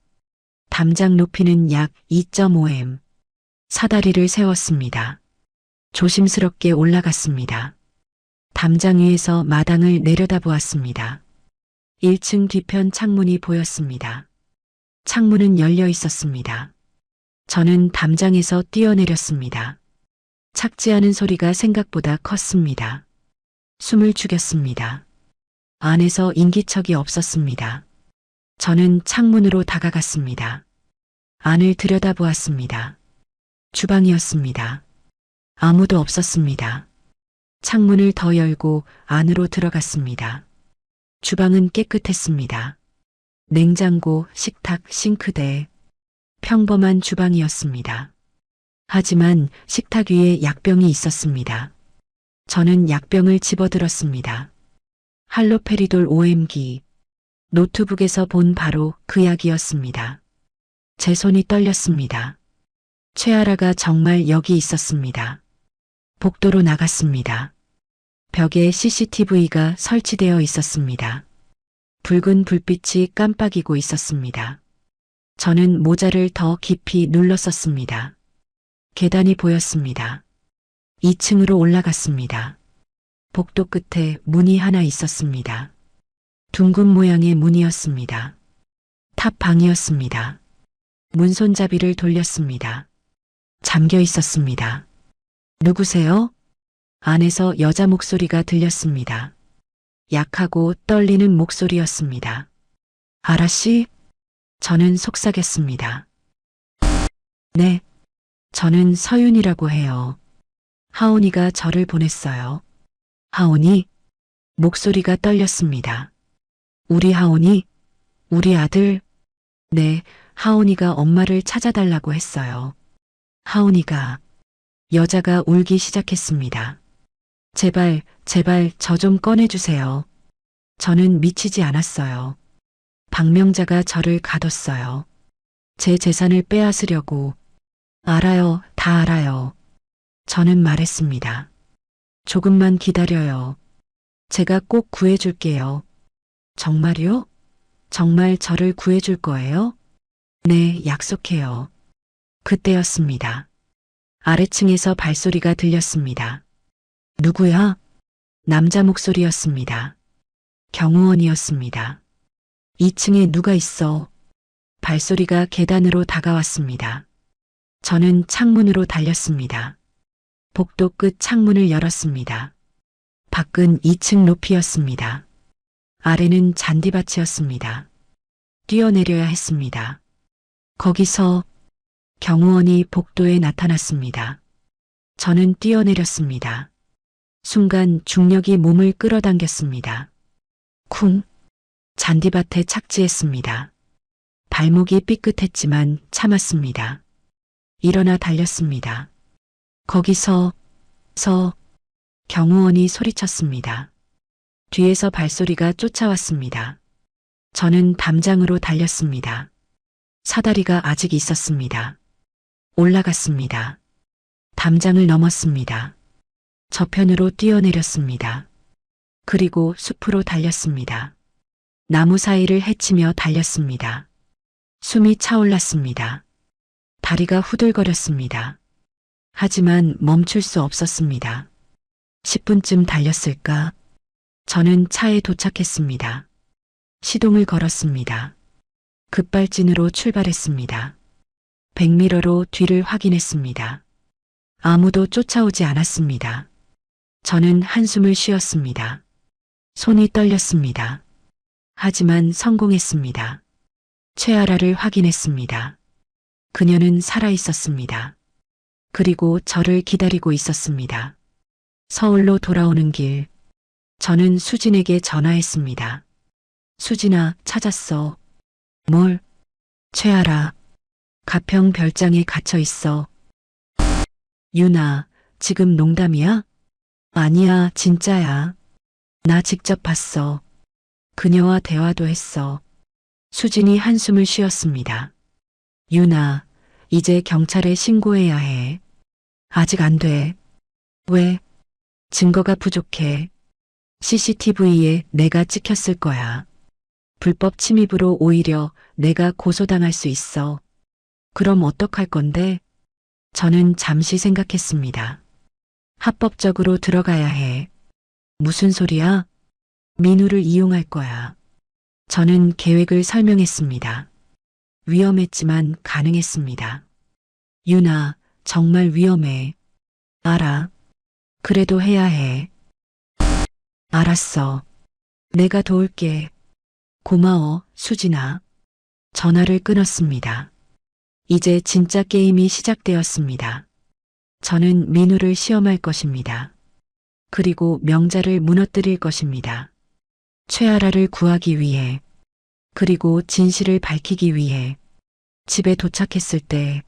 담장 높이는 약 2.5m. 사다리를 세웠습니다. 조심스럽게 올라갔습니다. 담장 위에서 마당을 내려다보았습니다. 1층 뒤편 창문이 보였습니다. 창문은 열려 있었습니다. 저는 담장에서 뛰어내렸습니다. 착지 않은 소리가 생각보다 컸습니다. 숨을 죽였습니다. 안에서 인기척이 없었습니다. 저는 창문으로 다가갔습니다. 안을 들여다보았습니다. 주방이었습니다. 아무도 없었습니다. 창문을 더 열고 안으로 들어갔습니다. 주방은 깨끗했습니다. 냉장고, 식탁, 싱크대. 평범한 주방이었습니다. 하지만 식탁 위에 약병이 있었습니다. 저는 약병을 집어들었습니다. 할로페리돌 OMG. 노트북에서 본 바로 그 약이었습니다. 제 손이 떨렸습니다. 최아라가 정말 여기 있었습니다. 복도로 나갔습니다. 벽에 CCTV가 설치되어 있었습니다. 붉은 불빛이 깜빡이고 있었습니다. 저는 모자를 더 깊이 눌렀었습니다. 계단이 보였습니다. 2층으로 올라갔습니다. 복도 끝에 문이 하나 있었습니다. 둥근 모양의 문이었습니다. 탑 방이었습니다. 문손잡이를 돌렸습니다. 잠겨 있었습니다. 누구세요? 안에서 여자 목소리가 들렸습니다. 약하고 떨리는 목소리였습니다. 아라씨? 저는 속삭였습니다. 네, 저는 서윤이라고 해요. 하온이가 저를 보냈어요. 하온이? 목소리가 떨렸습니다. 우리 하온이? 우리 아들? 네, 하온이가 엄마를 찾아달라고 했어요. 하온이가, 여자가 울기 시작했습니다. 제발, 제발 저 좀 꺼내주세요. 저는 미치지 않았어요. 박명자가 저를 가뒀어요. 제 재산을 빼앗으려고. 알아요, 다 알아요. 저는 말했습니다. 조금만 기다려요. 제가 꼭 구해줄게요. 정말요? 정말 저를 구해줄 거예요? 네, 약속해요. 그때였습니다. 아래층에서 발소리가 들렸습니다. 누구야? 남자 목소리였습니다. 경호원이었습니다. 2층에 누가 있어? 발소리가 계단으로 다가왔습니다. 저는 창문으로 달렸습니다. 복도 끝 창문을 열었습니다. 밖은 2층 높이였습니다. 아래는 잔디밭이었습니다. 뛰어내려야 했습니다. 거기서 경호원이 복도에 나타났습니다. 저는 뛰어내렸습니다. 순간 중력이 몸을 끌어당겼습니다. 쿵! 잔디밭에 착지했습니다. 발목이 삐끗했지만 참았습니다. 일어나 달렸습니다. 거기서 경호원이 소리쳤습니다. 뒤에서 발소리가 쫓아왔습니다. 저는 담장으로 달렸습니다. 사다리가 아직 있었습니다. 올라갔습니다. 담장을 넘었습니다. 저편으로 뛰어내렸습니다. 그리고 숲으로 달렸습니다. 나무 사이를 헤치며 달렸습니다. 숨이 차올랐습니다. 다리가 후들거렸습니다. 하지만 멈출 수 없었습니다. 10분쯤 달렸을까? 저는 차에 도착했습니다. 시동을 걸었습니다. 급발진으로 출발했습니다. 백미러로 뒤를 확인했습니다. 아무도 쫓아오지 않았습니다. 저는 한숨을 쉬었습니다. 손이 떨렸습니다. 하지만 성공했습니다. 최아라를 확인했습니다. 그녀는 살아 있었습니다. 그리고 저를 기다리고 있었습니다. 서울로 돌아오는 길, 저는 수진에게 전화했습니다. 수진아, 찾았어. 뭘? 최아라. 가평 별장에 갇혀 있어. 유나, 지금 농담이야? 아니야, 진짜야. 나 직접 봤어. 그녀와 대화도 했어. 수진이 한숨을 쉬었습니다. 유나, 이제 경찰에 신고해야 해. 아직 안 돼. 왜? 증거가 부족해. CCTV에 내가 찍혔을 거야. 불법 침입으로 오히려 내가 고소당할 수 있어. 그럼 어떡할 건데? 저는 잠시 생각했습니다. 합법적으로 들어가야 해. 무슨 소리야? 민우를 이용할 거야. 저는 계획을 설명했습니다. 위험했지만 가능했습니다. 유나, 정말 위험해. 알아. 그래도 해야 해. 알았어. 내가 도울게. 고마워, 수진아. 전화를 끊었습니다. 이제 진짜 게임이 시작되었습니다. 저는 민우를 시험할 것입니다. 그리고 명자를 무너뜨릴 것입니다. 최아라를 구하기 위해, 그리고 진실을 밝히기 위해. 집에 도착했을 때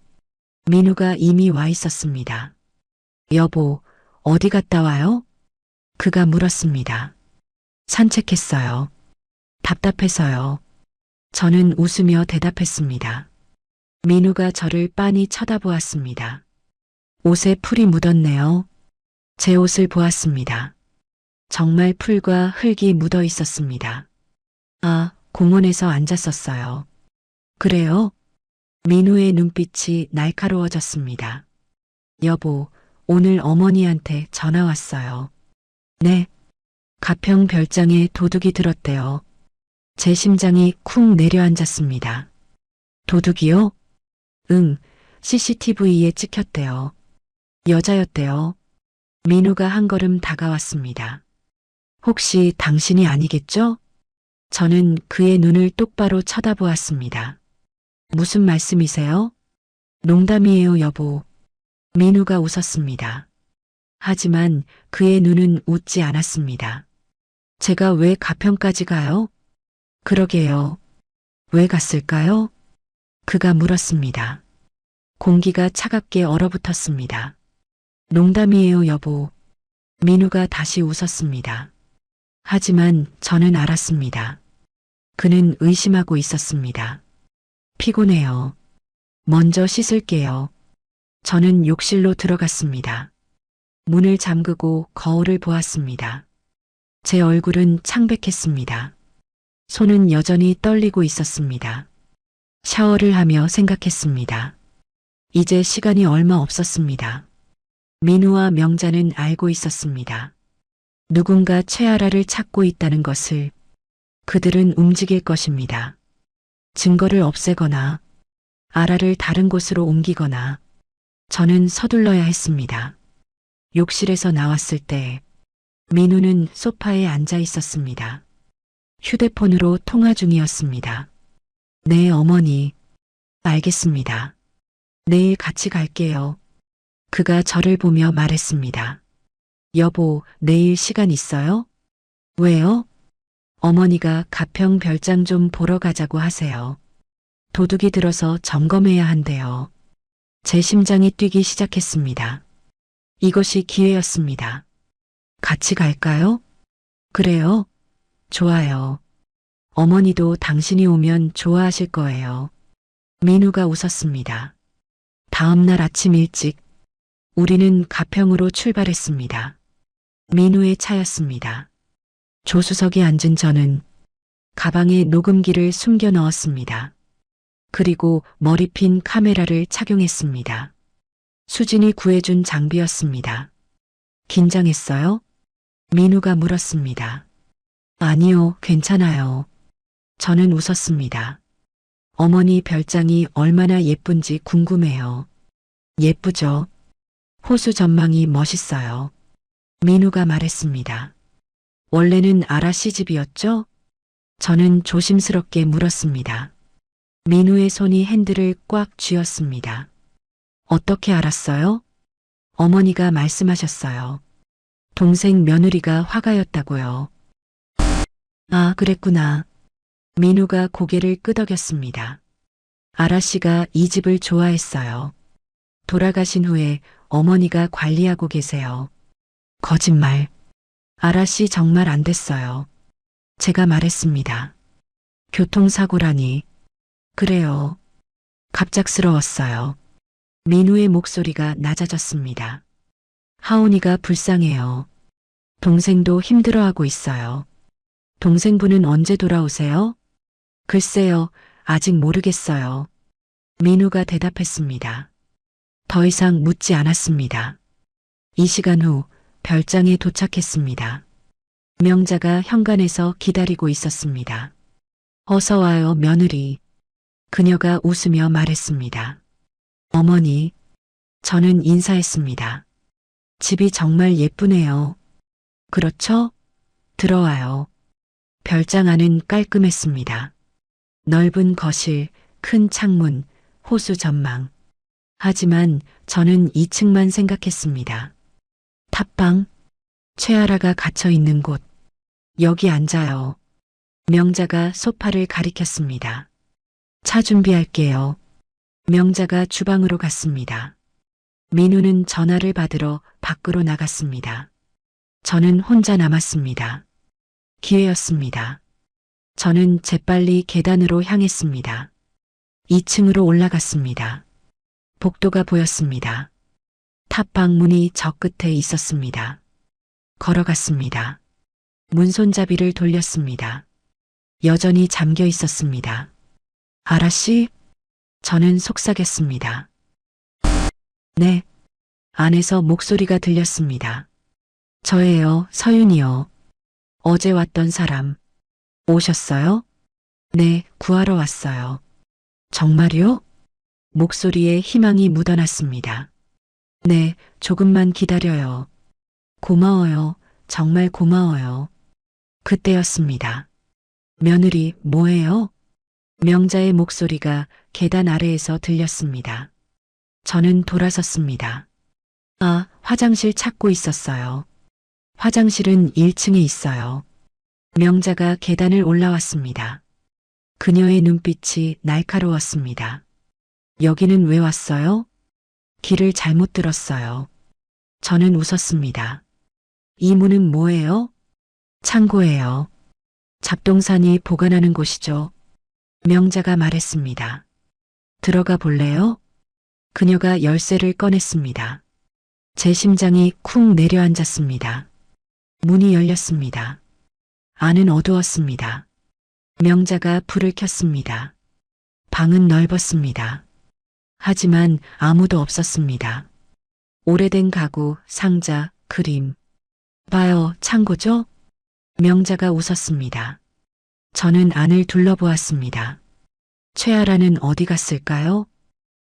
민우가 이미 와 있었습니다. 여보, 어디 갔다 와요? 그가 물었습니다. 산책했어요. 답답해서요. 저는 웃으며 대답했습니다. 민우가 저를 빤히 쳐다보았습니다. 옷에 풀이 묻었네요. 제 옷을 보았습니다. 정말 풀과 흙이 묻어 있었습니다. 아, 공원에서 앉았었어요. 그래요? 민우의 눈빛이 날카로워졌습니다. 여보, 오늘 어머니한테 전화 왔어요. 네. 가평 별장에 도둑이 들었대요. 제 심장이 쿵 내려앉았습니다. 도둑이요? 응, CCTV에 찍혔대요. 여자였대요. 민우가 한 걸음 다가왔습니다. 혹시 당신이 아니겠죠? 저는 그의 눈을 똑바로 쳐다보았습니다. 무슨 말씀이세요? 농담이에요, 여보. 민우가 웃었습니다. 하지만 그의 눈은 웃지 않았습니다. 제가 왜 가평까지 가요? 그러게요. 왜 갔을까요? 그가 물었습니다. 공기가 차갑게 얼어붙었습니다. 농담이에요, 여보. 민우가 다시 웃었습니다. 하지만 저는 알았습니다. 그는 의심하고 있었습니다. 피곤해요. 먼저 씻을게요. 저는 욕실로 들어갔습니다. 문을 잠그고 거울을 보았습니다. 제 얼굴은 창백했습니다. 손은 여전히 떨리고 있었습니다. 샤워를 하며 생각했습니다. 이제 시간이 얼마 없었습니다. 민우와 명자는 알고 있었습니다. 누군가 최아라를 찾고 있다는 것을. 그들은 움직일 것입니다. 증거를 없애거나 아라를 다른 곳으로 옮기거나. 저는 서둘러야 했습니다. 욕실에서 나왔을 때 민우는 소파에 앉아 있었습니다. 휴대폰으로 통화 중이었습니다. 네, 어머니. 알겠습니다. 내일 같이 갈게요. 그가 저를 보며 말했습니다. 여보, 내일 시간 있어요? 왜요? 어머니가 가평 별장 좀 보러 가자고 하세요. 도둑이 들어서 점검해야 한대요. 제 심장이 뛰기 시작했습니다. 이것이 기회였습니다. 같이 갈까요? 그래요? 좋아요. 어머니도 당신이 오면 좋아하실 거예요. 민우가 웃었습니다. 다음 날 아침 일찍 우리는 가평으로 출발했습니다. 민우의 차였습니다. 조수석에 앉은 저는 가방에 녹음기를 숨겨 넣었습니다. 그리고 머리핀 카메라를 착용했습니다. 수진이 구해준 장비였습니다. 긴장했어요? 민우가 물었습니다. 아니요, 괜찮아요. 저는 웃었습니다. 어머니 별장이 얼마나 예쁜지 궁금해요. 예쁘죠? 호수 전망이 멋있어요. 민우가 말했습니다. 원래는 아라 씨 집이었죠? 저는 조심스럽게 물었습니다. 민우의 손이 핸들을 꽉 쥐었습니다. 어떻게 알았어요? 어머니가 말씀하셨어요. 동생 며느리가 화가였다고요. 아, 그랬구나. 민우가 고개를 끄덕였습니다. 아라 씨가 이 집을 좋아했어요. 돌아가신 후에 어머니가 관리하고 계세요. 거짓말. 아라 씨 정말 안 됐어요. 제가 말했습니다. 교통사고라니. 그래요. 갑작스러웠어요. 민우의 목소리가 낮아졌습니다. 하온이가 불쌍해요. 동생도 힘들어하고 있어요. 동생분은 언제 돌아오세요? 글쎄요, 아직 모르겠어요. 민우가 대답했습니다. 더 이상 묻지 않았습니다. 이 시간 후 별장에 도착했습니다. 명자가 현관에서 기다리고 있었습니다. 어서 와요, 며느리. 그녀가 웃으며 말했습니다. 어머니. 저는 인사했습니다. 집이 정말 예쁘네요. 그렇죠? 들어와요. 별장 안은 깔끔했습니다. 넓은 거실, 큰 창문, 호수 전망. 하지만 저는 2층만 생각했습니다. 탑방, 최아라가 갇혀 있는 곳. 여기 앉아요. 명자가 소파를 가리켰습니다. 차 준비할게요. 명자가 주방으로 갔습니다. 민우는 전화를 받으러 밖으로 나갔습니다. 저는 혼자 남았습니다. 기회였습니다. 저는 재빨리 계단으로 향했습니다. 2층으로 올라갔습니다. 복도가 보였습니다. 탑방 문이 저 끝에 있었습니다. 걸어갔습니다. 문손잡이를 돌렸습니다. 여전히 잠겨 있었습니다. 아라 씨? 저는 속삭였습니다. 네. 안에서 목소리가 들렸습니다. 저예요, 서윤이요. 어제 왔던 사람. 오셨어요? 네, 구하러 왔어요. 정말요? 목소리에 희망이 묻어났습니다. 네, 조금만 기다려요. 고마워요. 정말 고마워요. 그때였습니다. 며느리, 뭐해요? 명자의 목소리가 계단 아래에서 들렸습니다. 저는 돌아섰습니다. 아, 화장실 찾고 있었어요. 화장실은 1층에 있어요. 명자가 계단을 올라왔습니다. 그녀의 눈빛이 날카로웠습니다. 여기는 왜 왔어요? 길을 잘못 들었어요. 저는 웃었습니다. 이 문은 뭐예요? 창고예요. 잡동사니 보관하는 곳이죠. 명자가 말했습니다. 들어가 볼래요? 그녀가 열쇠를 꺼냈습니다. 제 심장이 쿵 내려앉았습니다. 문이 열렸습니다. 안은 어두웠습니다. 명자가 불을 켰습니다. 방은 넓었습니다. 하지만 아무도 없었습니다. 오래된 가구, 상자, 그림. 봐요, 창고죠? 명자가 웃었습니다. 저는 안을 둘러보았습니다. 최아라는 어디 갔을까요?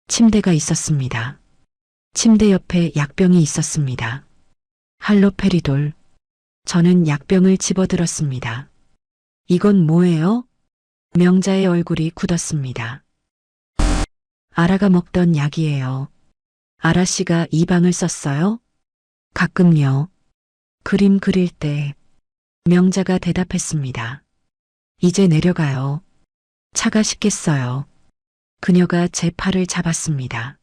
침대가 있었습니다. 침대 옆에 약병이 있었습니다. 할로페리돌. 저는 약병을 집어들었습니다. 이건 뭐예요? 명자의 얼굴이 굳었습니다. 아라가 먹던 약이에요. 아라 씨가 이 방을 썼어요? 가끔요. 그림 그릴 때. 명자가 대답했습니다. 이제 내려가요. 차가 식겠어요. 그녀가 제 팔을 잡았습니다.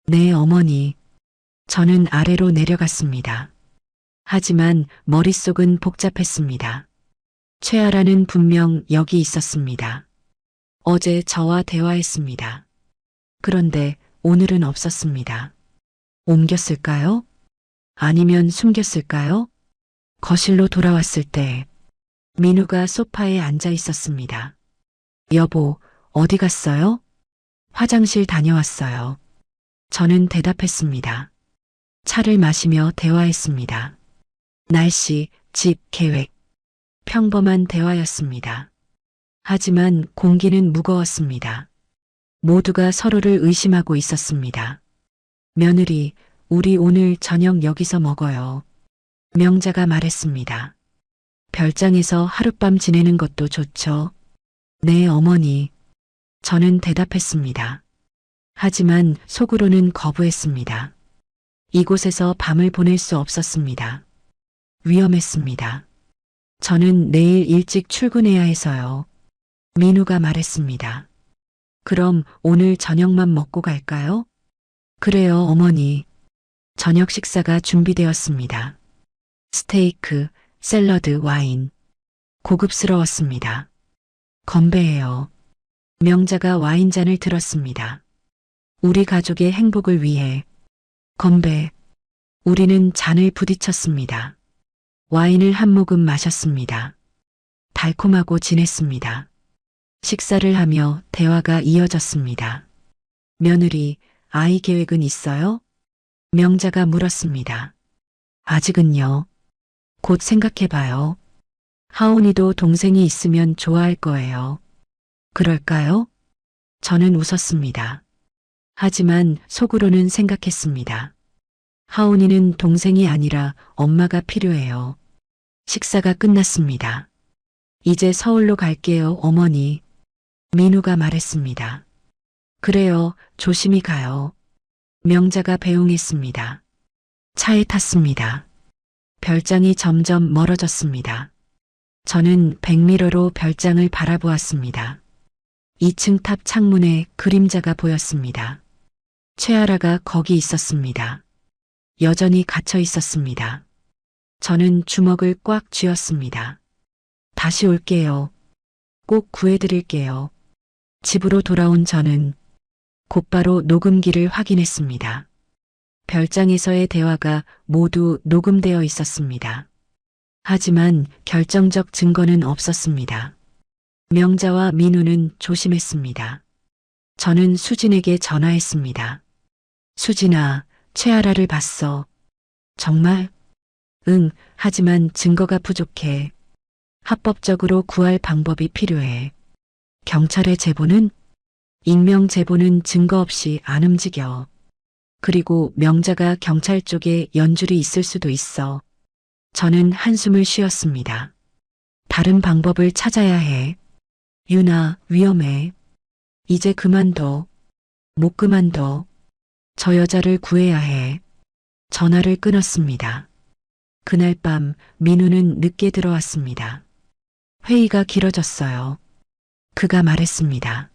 네, 어머니. 저는 아래로 내려갔습니다. 하지만 머릿속은 복잡했습니다. 최아라는 분명 여기 있었습니다. 어제 저와 대화했습니다. 그런데 오늘은 없었습니다. 옮겼을까요? 아니면 숨겼을까요? 거실로 돌아왔을 때 민우가 소파에 앉아 있었습니다. 여보, 어디 갔어요? 화장실 다녀왔어요. 저는 대답했습니다. 차를 마시며 대화했습니다. 날씨, 집, 계획. 평범한 대화였습니다. 하지만 공기는 무거웠습니다. 모두가 서로를 의심하고 있었습니다. 며느리, 우리 오늘 저녁 여기서 먹어요. 명자가 말했습니다. 별장에서 하룻밤 지내는 것도 좋죠. 네, 어머니. 저는 대답했습니다. 하지만 속으로는 거부했습니다. 이곳에서 밤을 보낼 수 없었습니다. 위험했습니다. 저는 내일 일찍 출근해야 해서요. 민우가 말했습니다. 그럼 오늘 저녁만 먹고 갈까요? 그래요, 어머니. 저녁 식사가 준비되었습니다. 스테이크, 샐러드, 와인. 고급스러웠습니다. 건배해요. 명자가 와인잔을 들었습니다. 우리 가족의 행복을 위해. 건배. 우리는 잔을 부딪혔습니다. 와인을 한 모금 마셨습니다. 달콤하고 진했습니다. 식사를 하며 대화가 이어졌습니다. 며느리, 아이 계획은 있어요? 명자가 물었습니다. 아직은요. 곧 생각해봐요. 하온이도 동생이 있으면 좋아할 거예요. 그럴까요? 저는 웃었습니다. 하지만 속으로는 생각했습니다. 하온이는 동생이 아니라 엄마가 필요해요. 식사가 끝났습니다. 이제 서울로 갈게요, 어머니. 민우가 말했습니다. 그래요, 조심히 가요. 명자가 배웅했습니다. 차에 탔습니다. 별장이 점점 멀어졌습니다. 저는 백미러로 별장을 바라보았습니다. 2층 탑 창문에 그림자가 보였습니다. 최아라가 거기 있었습니다. 여전히 갇혀 있었습니다. 저는 주먹을 꽉 쥐었습니다. 다시 올게요. 꼭 구해드릴게요. 집으로 돌아온 저는 곧바로 녹음기를 확인했습니다. 별장에서의 대화가 모두 녹음되어 있었습니다. 하지만 결정적 증거는 없었습니다. 명자와 민우는 조심했습니다. 저는 수진에게 전화했습니다. 수진아, 최아라를 봤어. 정말? 응, 하지만 증거가 부족해. 합법적으로 구할 방법이 필요해. 경찰에 제보는? 익명 제보는 증거 없이 안 움직여. 그리고 명자가 경찰 쪽에 연줄이 있을 수도 있어. 저는 한숨을 쉬었습니다. 다른 방법을 찾아야 해. 유나, 위험해. 이제 그만둬. 못 그만둬. 저 여자를 구해야 해. 전화를 끊었습니다. 그날 밤 민우는 늦게 들어왔습니다. 회의가 길어졌어요. 그가 말했습니다.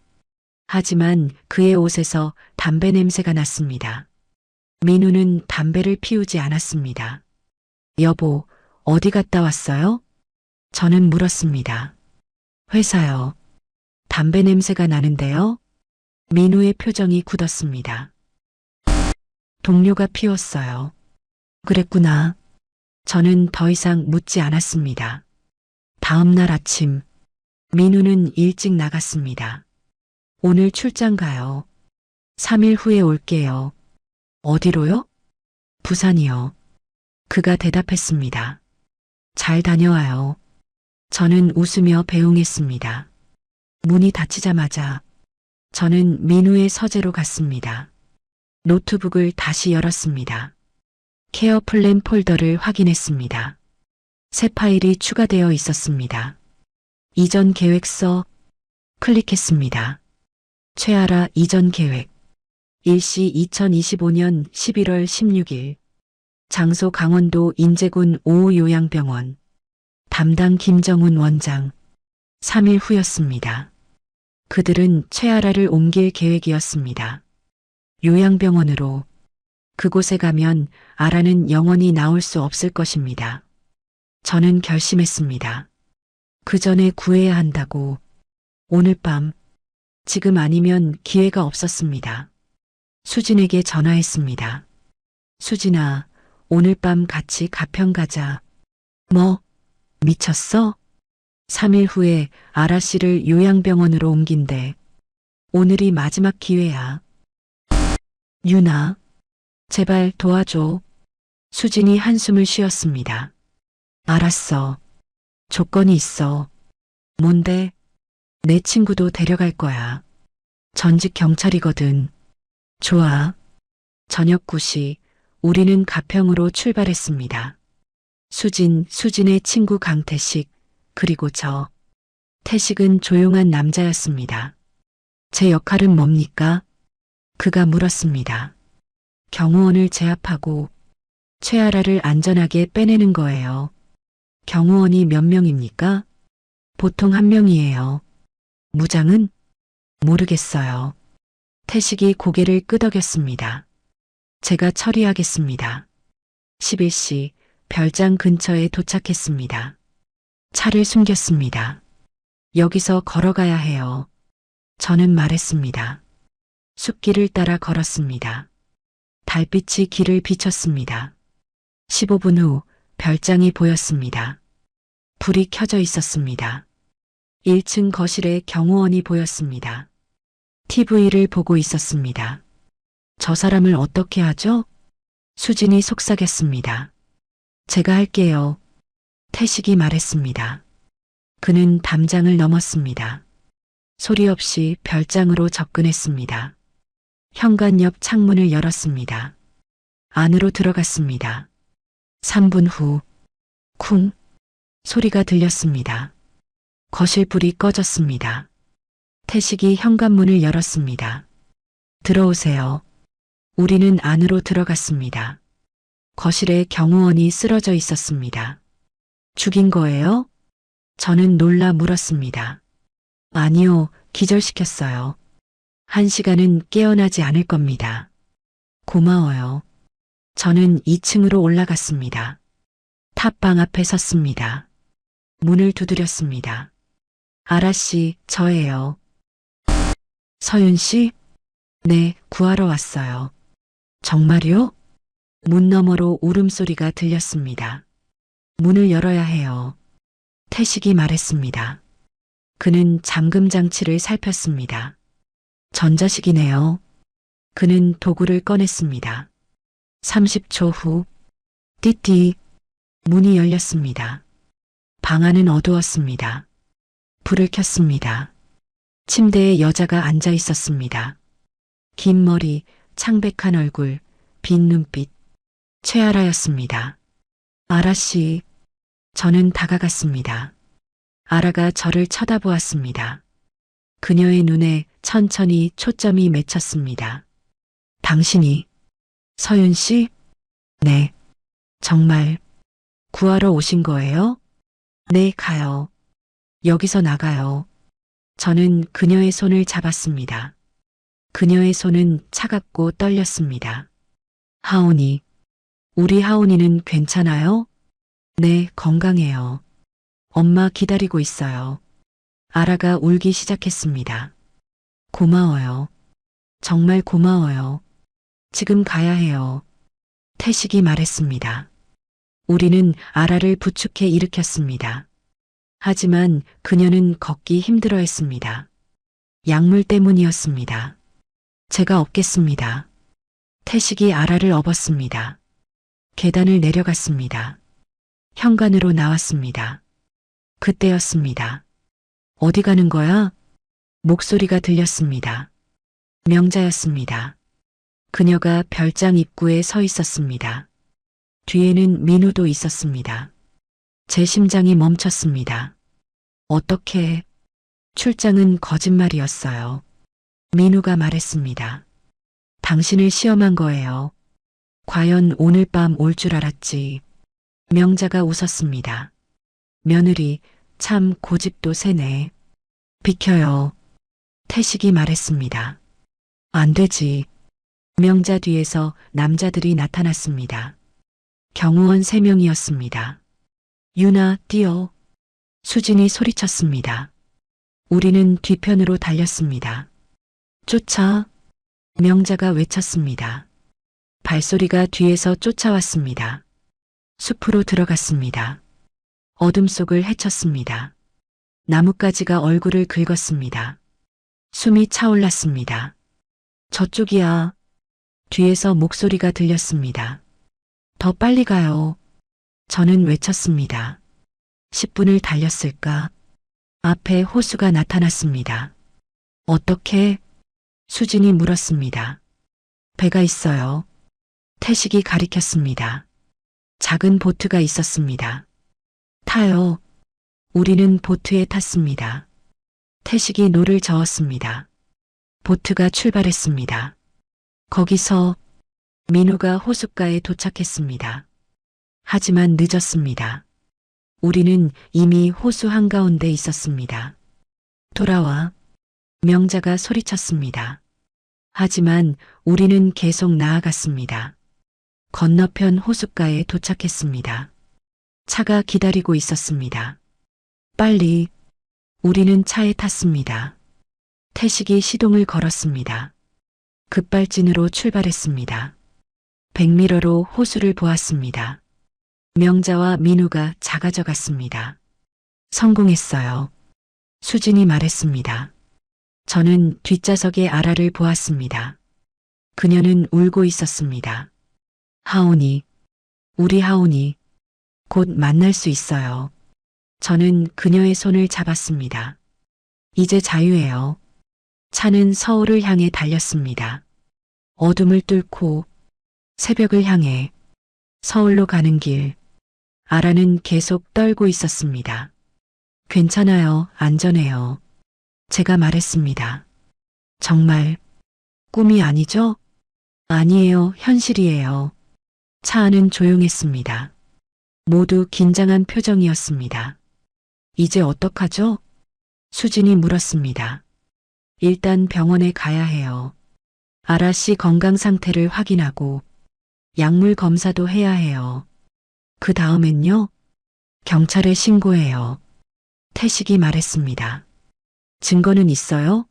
하지만 그의 옷에서 담배 냄새가 났습니다. 민우는 담배를 피우지 않았습니다. 여보, 어디 갔다 왔어요? 저는 물었습니다. 회사요. 담배 냄새가 나는데요? 민우의 표정이 굳었습니다. 동료가 피웠어요. 그랬구나. 저는 더 이상 묻지 않았습니다. 다음 날 아침, 민우는 일찍 나갔습니다. 오늘 출장 가요. 3일 후에 올게요. 어디로요? 부산이요. 그가 대답했습니다. 잘 다녀와요. 저는 웃으며 배웅했습니다. 문이 닫히자마자 저는 민우의 서재로 갔습니다. 노트북을 다시 열었습니다. 케어 플랜 폴더를 확인했습니다. 새 파일이 추가되어 있었습니다. 이전 계획서 클릭했습니다. 최아라 이전 계획. 일시 2025년 11월 16일. 장소 강원도 인제군 5호 요양병원. 담당 김정훈 원장. 3일 후였습니다. 그들은 최아라를 옮길 계획이었습니다. 요양병원으로. 그곳에 가면 아라는 영원히 나올 수 없을 것입니다. 저는 결심했습니다. 그 전에 구해야 한다고. 오늘 밤, 지금 아니면 기회가 없었습니다. 수진에게 전화했습니다. 수진아, 오늘 밤 같이 가평 가자. 뭐? 미쳤어? 3일 후에 아라 씨를 요양병원으로 옮긴대. 오늘이 마지막 기회야. 유나, 제발 도와줘. 수진이 한숨을 쉬었습니다. 알았어. 조건이 있어. 뭔데? 내 친구도 데려갈 거야. 전직 경찰이거든. 좋아. 저녁 9시 우리는 가평으로 출발했습니다. 수진의 친구 강태식, 그리고 저. 태식은 조용한 남자였습니다. 제 역할은 뭡니까? 그가 물었습니다. 경호원을 제압하고 최아라를 안전하게 빼내는 거예요. 경호원이 몇 명입니까? 보통 1명이에요. 무장은? 모르겠어요. 태식이 고개를 끄덕였습니다. 제가 처리하겠습니다. 11시 별장 근처에 도착했습니다. 차를 숨겼습니다. 여기서 걸어가야 해요. 저는 말했습니다. 숲길을 따라 걸었습니다. 달빛이 길을 비쳤습니다. 15분 후 별장이 보였습니다. 불이 켜져 있었습니다. 1층 거실에 경호원이 보였습니다. TV를 보고 있었습니다. 저 사람을 어떻게 하죠? 수진이 속삭였습니다. 제가 할게요. 태식이 말했습니다. 그는 담장을 넘었습니다. 소리 없이 별장으로 접근했습니다. 현관 옆 창문을 열었습니다. 안으로 들어갔습니다. 3분 후, 쿵 소리가 들렸습니다. 거실 불이 꺼졌습니다. 태식이 현관문을 열었습니다. 들어오세요. 우리는 안으로 들어갔습니다. 거실에 경호원이 쓰러져 있었습니다. 죽인 거예요? 저는 놀라 물었습니다. 아니요, 기절시켰어요. 1시간은 깨어나지 않을 겁니다. 고마워요. 저는 2층으로 올라갔습니다. 탑방 앞에 섰습니다. 문을 두드렸습니다. 아라 씨, 저예요. 서윤 씨? 네, 구하러 왔어요. 정말요? 문 너머로 울음소리가 들렸습니다. 문을 열어야 해요. 태식이 말했습니다. 그는 잠금 장치를 살폈습니다. 전자식이네요. 그는 도구를 꺼냈습니다. 30초 후, 띠띠, 문이 열렸습니다. 방 안은 어두웠습니다. 불을 켰습니다. 침대에 여자가 앉아 있었습니다. 긴 머리, 창백한 얼굴, 빈 눈빛. 최아라였습니다. 아라 씨. 저는 다가갔습니다. 아라가 저를 쳐다보았습니다. 그녀의 눈에 천천히 초점이 맺혔습니다. 당신이 서윤 씨? 네. 정말 구하러 오신 거예요? 네, 가요. 여기서 나가요. 저는 그녀의 손을 잡았습니다. 그녀의 손은 차갑고 떨렸습니다. 하온이, 우리 하온이는 괜찮아요? 네, 건강해요. 엄마 기다리고 있어요. 아라가 울기 시작했습니다. 고마워요. 정말 고마워요. 지금 가야 해요. 태식이 말했습니다. 우리는 아라를 부축해 일으켰습니다. 하지만 그녀는 걷기 힘들어했습니다. 약물 때문이었습니다. 제가 업겠습니다. 태식이 아라를 업었습니다. 계단을 내려갔습니다. 현관으로 나왔습니다. 그때였습니다. 어디 가는 거야? 목소리가 들렸습니다. 명자였습니다. 그녀가 별장 입구에 서 있었습니다. 뒤에는 민우도 있었습니다. 제 심장이 멈췄습니다. 어떻게? 출장은 거짓말이었어요. 민우가 말했습니다. 당신을 시험한 거예요. 과연 오늘 밤 올 줄 알았지. 명자가 웃었습니다. 며느리, 참 고집도 세네. 비켜요. 태식이 말했습니다. 안 되지. 명자 뒤에서 남자들이 나타났습니다. 경호원 3명이었습니다. 유나, 뛰어. 수진이 소리쳤습니다. 우리는 뒤편으로 달렸습니다. 쫓아. 명자가 외쳤습니다. 발소리가 뒤에서 쫓아왔습니다. 숲으로 들어갔습니다. 어둠 속을 헤쳤습니다. 나뭇가지가 얼굴을 긁었습니다. 숨이 차올랐습니다. 저쪽이야. 뒤에서 목소리가 들렸습니다. 더 빨리 가요. 저는 외쳤습니다. 10분을 달렸을까? 앞에 호수가 나타났습니다. 어떻게? 수진이 물었습니다. 배가 있어요. 태식이 가리켰습니다. 작은 보트가 있었습니다. 타요. 우리는 보트에 탔습니다. 태식이 노를 저었습니다. 보트가 출발했습니다. 거기서 민우가 호숫가에 도착했습니다. 하지만 늦었습니다. 우리는 이미 호수 한가운데 있었습니다. 돌아와. 명자가 소리쳤습니다. 하지만 우리는 계속 나아갔습니다. 건너편 호숫가에 도착했습니다. 차가 기다리고 있었습니다. 빨리. 우리는 차에 탔습니다. 태식이 시동을 걸었습니다. 급발진으로 출발했습니다. 백미러로 호수를 보았습니다. 명자와 민우가 작아져 갔습니다. 성공했어요. 수진이 말했습니다. 저는 뒷좌석에 아라를 보았습니다. 그녀는 울고 있었습니다. 하온이, 우리 하온이 곧 만날 수 있어요. 저는 그녀의 손을 잡았습니다. 이제 자유예요. 차는 서울을 향해 달렸습니다. 어둠을 뚫고 새벽을 향해 서울로 가는 길. 아라는 계속 떨고 있었습니다. 괜찮아요. 안전해요. 제가 말했습니다. 정말 꿈이 아니죠? 아니에요. 현실이에요. 차 안은 조용했습니다. 모두 긴장한 표정이었습니다. 이제 어떡하죠? 수진이 물었습니다. 일단 병원에 가야 해요. 아라 씨 건강 상태를 확인하고 약물 검사도 해야 해요. 그 다음엔요? 경찰에 신고해요. 태식이 말했습니다. 증거는 있어요?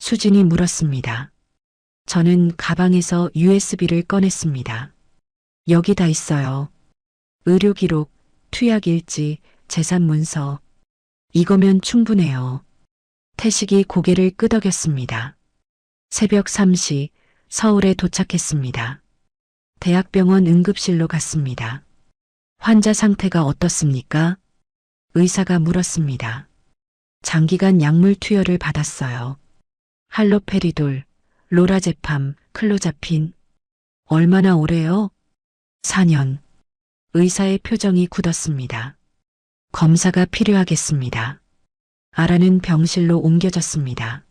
수진이 물었습니다. 저는 가방에서 USB를 꺼냈습니다. 여기 다 있어요. 의료 기록, 투약 일지, 재산 문서. 이거면 충분해요. 태식이 고개를 끄덕였습니다. 새벽 3시 서울에 도착했습니다. 대학병원 응급실로 갔습니다. 환자 상태가 어떻습니까? 의사가 물었습니다. 장기간 약물 투여를 받았어요. 할로페리돌, 로라제팜, 클로자핀. 얼마나 오래요? 4년. 의사의 표정이 굳었습니다. 검사가 필요하겠습니다. 아라는 병실로 옮겨졌습니다.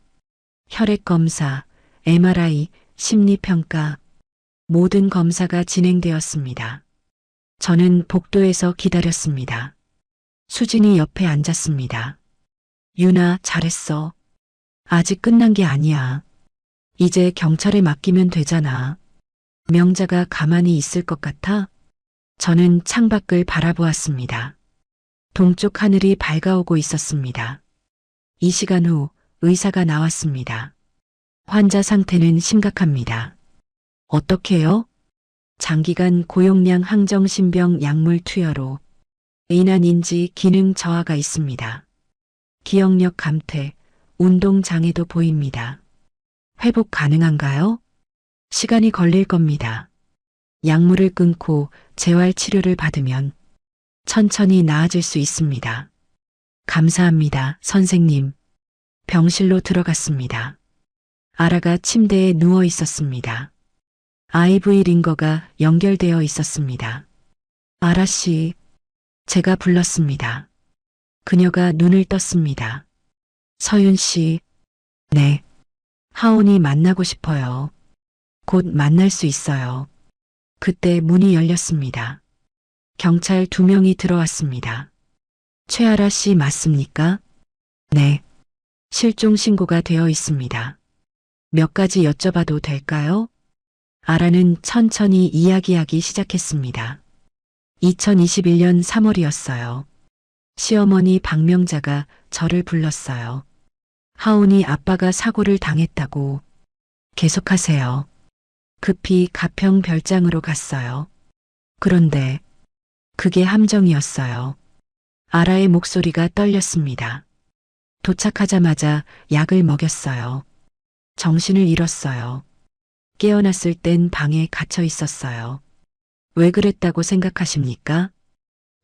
혈액검사, MRI, 심리평가, 모든 검사가 진행되었습니다. 저는 복도에서 기다렸습니다. 수진이 옆에 앉았습니다. 유나, 잘했어. 아직 끝난 게 아니야. 이제 경찰에 맡기면 되잖아. 명자가 가만히 있을 것 같아? 저는 창밖을 바라보았습니다. 동쪽 하늘이 밝아오고 있었습니다. 이 시간 후 의사가 나왔습니다. 환자 상태는 심각합니다. 어떻게요? 장기간 고용량 항정신병 약물 투여로 인한 인지 기능 저하가 있습니다. 기억력 감퇴, 운동 장애도 보입니다. 회복 가능한가요? 시간이 걸릴 겁니다. 약물을 끊고 재활 치료를 받으면 천천히 나아질 수 있습니다. 감사합니다, 선생님. 병실로 들어갔습니다. 아라가 침대에 누워 있었습니다. IV 링거가 연결되어 있었습니다. 아라 씨, 제가 불렀습니다. 그녀가 눈을 떴습니다. 서윤 씨, 네. 하온이 만나고 싶어요. 곧 만날 수 있어요. 그때 문이 열렸습니다. 경찰 2명이 들어왔습니다. 최아라 씨 맞습니까? 네. 실종 신고가 되어 있습니다. 몇 가지 여쭤봐도 될까요? 아라는 천천히 이야기하기 시작했습니다. 2021년 3월이었어요. 시어머니 박명자가 저를 불렀어요. 하온이 아빠가 사고를 당했다고. 계속하세요. 급히 가평 별장으로 갔어요. 그런데 그게 함정이었어요. 아라의 목소리가 떨렸습니다. 도착하자마자 약을 먹였어요. 정신을 잃었어요. 깨어났을 땐 방에 갇혀 있었어요. 왜 그랬다고 생각하십니까?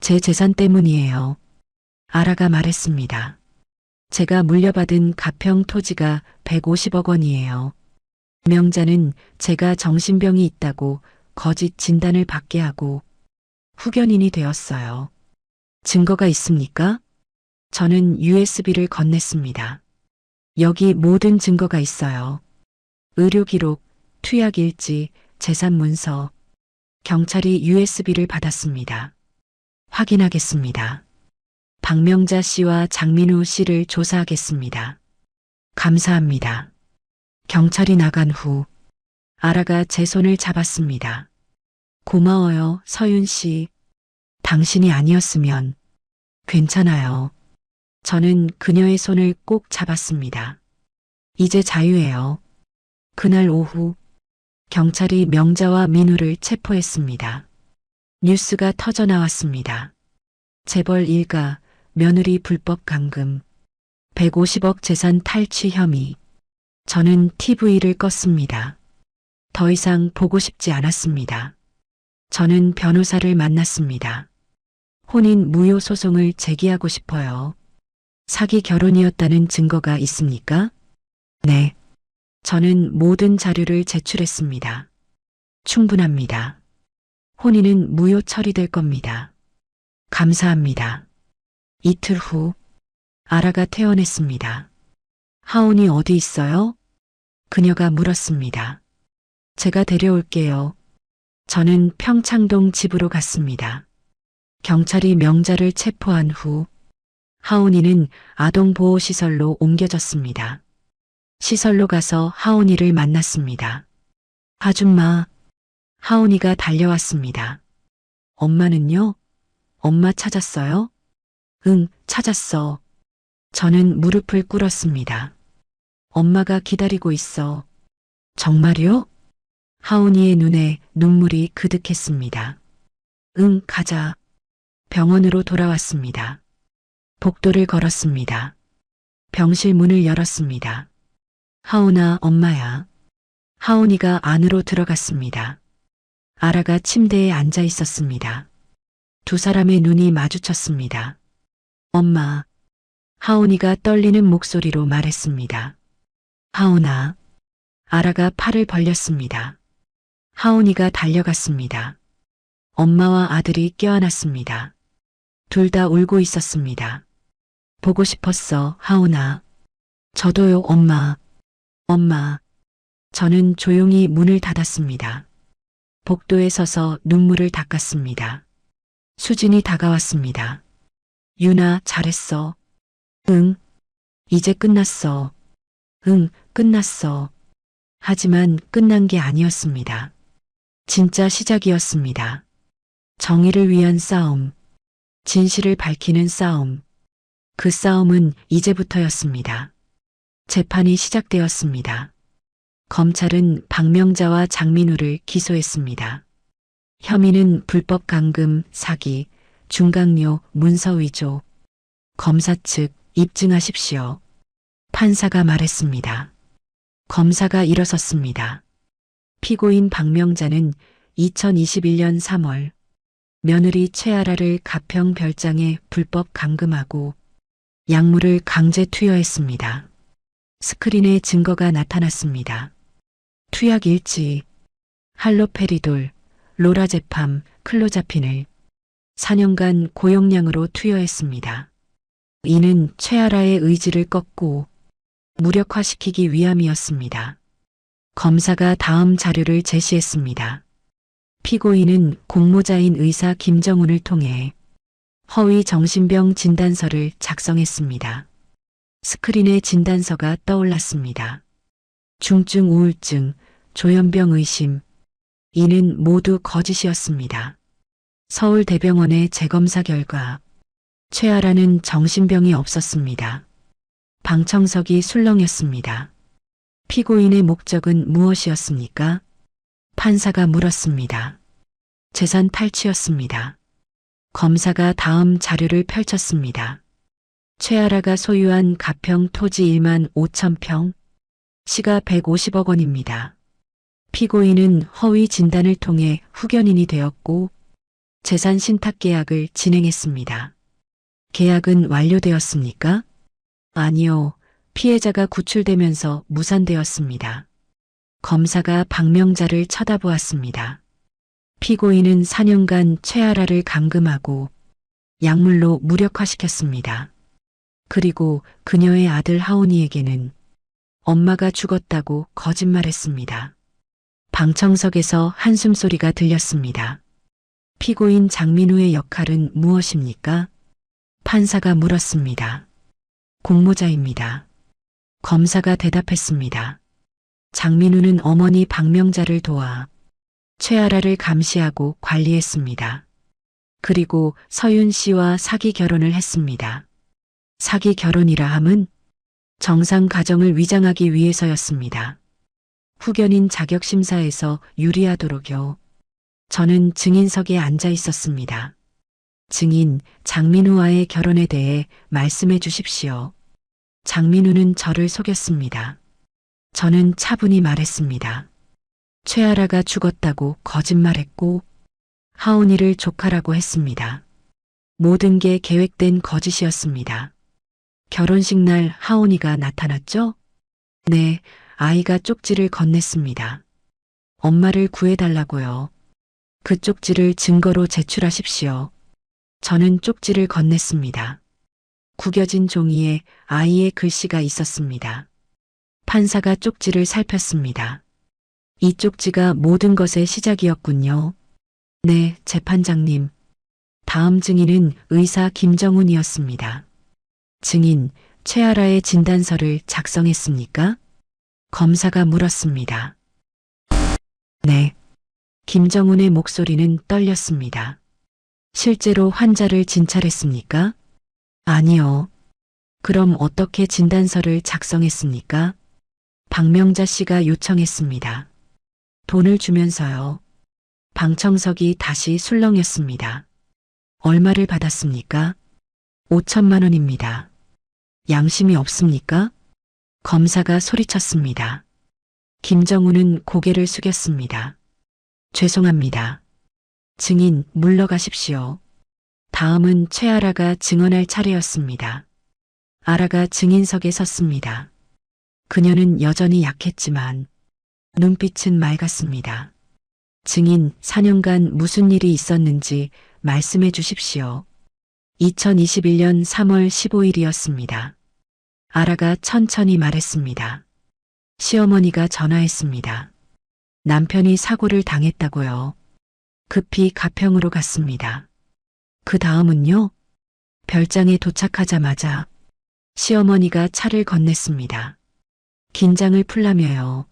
제 재산 때문이에요. 아라가 말했습니다. 제가 물려받은 가평 토지가 150억 원이에요. 명자는 제가 정신병이 있다고 거짓 진단을 받게 하고 후견인이 되었어요. 증거가 있습니까? 저는 USB를 건넸습니다. 여기 모든 증거가 있어요. 의료 기록, 투약 일지, 재산 문서. 경찰이 USB를 받았습니다. 확인하겠습니다. 박명자 씨와 장민우 씨를 조사하겠습니다. 감사합니다. 경찰이 나간 후 아라가 제 손을 잡았습니다. 고마워요, 서윤 씨. 당신이 아니었으면 괜찮아요. 저는 그녀의 손을 꼭 잡았습니다. 이제 자유해요. 그날 오후 경찰이 명자와 민우를 체포했습니다. 뉴스가 터져 나왔습니다. 재벌 일가, 며느리 불법 감금, 150억 재산 탈취 혐의. 저는 TV를 껐습니다. 더 이상 보고 싶지 않았습니다. 저는 변호사를 만났습니다. 혼인 무효 소송을 제기하고 싶어요. 사기 결혼이었다는 증거가 있습니까? 네. 저는 모든 자료를 제출했습니다. 충분합니다. 혼인은 무효 처리될 겁니다. 감사합니다. 이틀 후 아라가 퇴원했습니다. 하온이 어디 있어요? 그녀가 물었습니다. 제가 데려올게요. 저는 평창동 집으로 갔습니다. 경찰이 명자를 체포한 후 하온이는 아동보호시설로 옮겨졌습니다. 시설로 가서 하온이를 만났습니다. 아줌마, 하온이가 달려왔습니다. 엄마는요? 엄마 찾았어요? 응, 찾았어. 저는 무릎을 꿇었습니다. 엄마가 기다리고 있어. 정말요? 하온이의 눈에 눈물이 그득했습니다. 응, 가자. 병원으로 돌아왔습니다. 복도를 걸었습니다. 병실 문을 열었습니다. 하온아, 엄마야. 하온이가 안으로 들어갔습니다. 아라가 침대에 앉아 있었습니다. 두 사람의 눈이 마주쳤습니다. 엄마. 하온이가 떨리는 목소리로 말했습니다. 하온아. 아라가 팔을 벌렸습니다. 하온이가 달려갔습니다. 엄마와 아들이 껴안았습니다. 둘 다 울고 있었습니다. 보고 싶었어, 하온아. 저도요, 엄마. 엄마. 저는 조용히 문을 닫았습니다. 복도에 서서 눈물을 닦았습니다. 수진이 다가왔습니다. 유나, 잘했어. 응. 이제 끝났어. 응, 끝났어. 하지만 끝난 게 아니었습니다. 진짜 시작이었습니다. 정의를 위한 싸움. 진실을 밝히는 싸움. 그 싸움은 이제부터였습니다. 재판이 시작되었습니다. 검찰은 박명자와 장민우를 기소했습니다. 혐의는 불법 감금, 사기, 중강요, 문서 위조. 검사 측 입증하십시오. 판사가 말했습니다. 검사가 일어섰습니다. 피고인 박명자는 2021년 3월 며느리 최아라를 가평 별장에 불법 감금하고 약물을 강제 투여했습니다. 스크린에 증거가 나타났습니다. 투약 일지, 할로페리돌, 로라제팜, 클로자핀을 4년간 고용량으로 투여했습니다. 이는 최아라의 의지를 꺾고 무력화시키기 위함이었습니다. 검사가 다음 자료를 제시했습니다. 피고인은 공모자인 의사 김정훈을 통해 허위 정신병 진단서를 작성했습니다. 스크린에 진단서가 떠올랐습니다. 중증 우울증, 조현병 의심. 이는 모두 거짓이었습니다. 서울대병원의 재검사 결과 최아라는 정신병이 없었습니다. 방청석이 술렁였습니다. 피고인의 목적은 무엇이었습니까? 판사가 물었습니다. 재산 탈취였습니다. 검사가 다음 자료를 펼쳤습니다. 최아라가 소유한 가평 토지 1만 5천 평, 시가 150억 원입니다. 피고인은 허위 진단을 통해 후견인이 되었고 재산 신탁 계약을 진행했습니다. 계약은 완료되었습니까? 아니요. 피해자가 구출되면서 무산되었습니다. 검사가 박명자를 쳐다보았습니다. 피고인은 4년간 최아라를 감금하고 약물로 무력화시켰습니다. 그리고 그녀의 아들 하온이에게는 엄마가 죽었다고 거짓말했습니다. 방청석에서 한숨소리가 들렸습니다. 피고인 장민우의 역할은 무엇입니까? 판사가 물었습니다. 공모자입니다. 검사가 대답했습니다. 장민우는 어머니 박명자를 도와 최아라를 감시하고 관리했습니다. 그리고 서윤 씨와 사기 결혼을 했습니다. 사기 결혼이라 함은 정상 가정을 위장하기 위해서였습니다. 후견인 자격심사에서 유리하도록요. 저는 증인석에 앉아 있었습니다. 증인 장민우와의 결혼에 대해 말씀해 주십시오. 장민우는 저를 속였습니다. 저는 차분히 말했습니다. 최아라가 죽었다고 거짓말했고 하온이를 조카라고 했습니다. 모든 게 계획된 거짓이었습니다. 결혼식 날 하온이가 나타났죠? 네, 아이가 쪽지를 건넸습니다. 엄마를 구해달라고요. 그 쪽지를 증거로 제출하십시오. 저는 쪽지를 건넸습니다. 구겨진 종이에 아이의 글씨가 있었습니다. 판사가 쪽지를 살폈습니다. 이 쪽지가 모든 것의 시작이었군요. 네, 재판장님. 다음 증인은 의사 김정훈이었습니다. 증인, 최아라의 진단서를 작성했습니까? 검사가 물었습니다. 네. 김정훈의 목소리는 떨렸습니다. 실제로 환자를 진찰했습니까? 아니요. 그럼 어떻게 진단서를 작성했습니까? 박명자 씨가 요청했습니다. 돈을 주면서요. 방청석이 다시 술렁였습니다. 얼마를 받았습니까? 5천만 원입니다. 양심이 없습니까? 검사가 소리쳤습니다. 김정훈은 고개를 숙였습니다. 죄송합니다. 증인 물러가십시오. 다음은 최아라가 증언할 차례였습니다. 아라가 증인석에 섰습니다. 그녀는 여전히 약했지만 눈빛은 맑았습니다. 증인, 4년간 무슨 일이 있었는지 말씀해 주십시오. 2021년 3월 15일이었습니다. 아라가 천천히 말했습니다. 시어머니가 전화했습니다. 남편이 사고를 당했다고요. 급히 가평으로 갔습니다. 그 다음은요? 별장에 도착하자마자 시어머니가 차를 건넸습니다. 긴장을 풀라며요.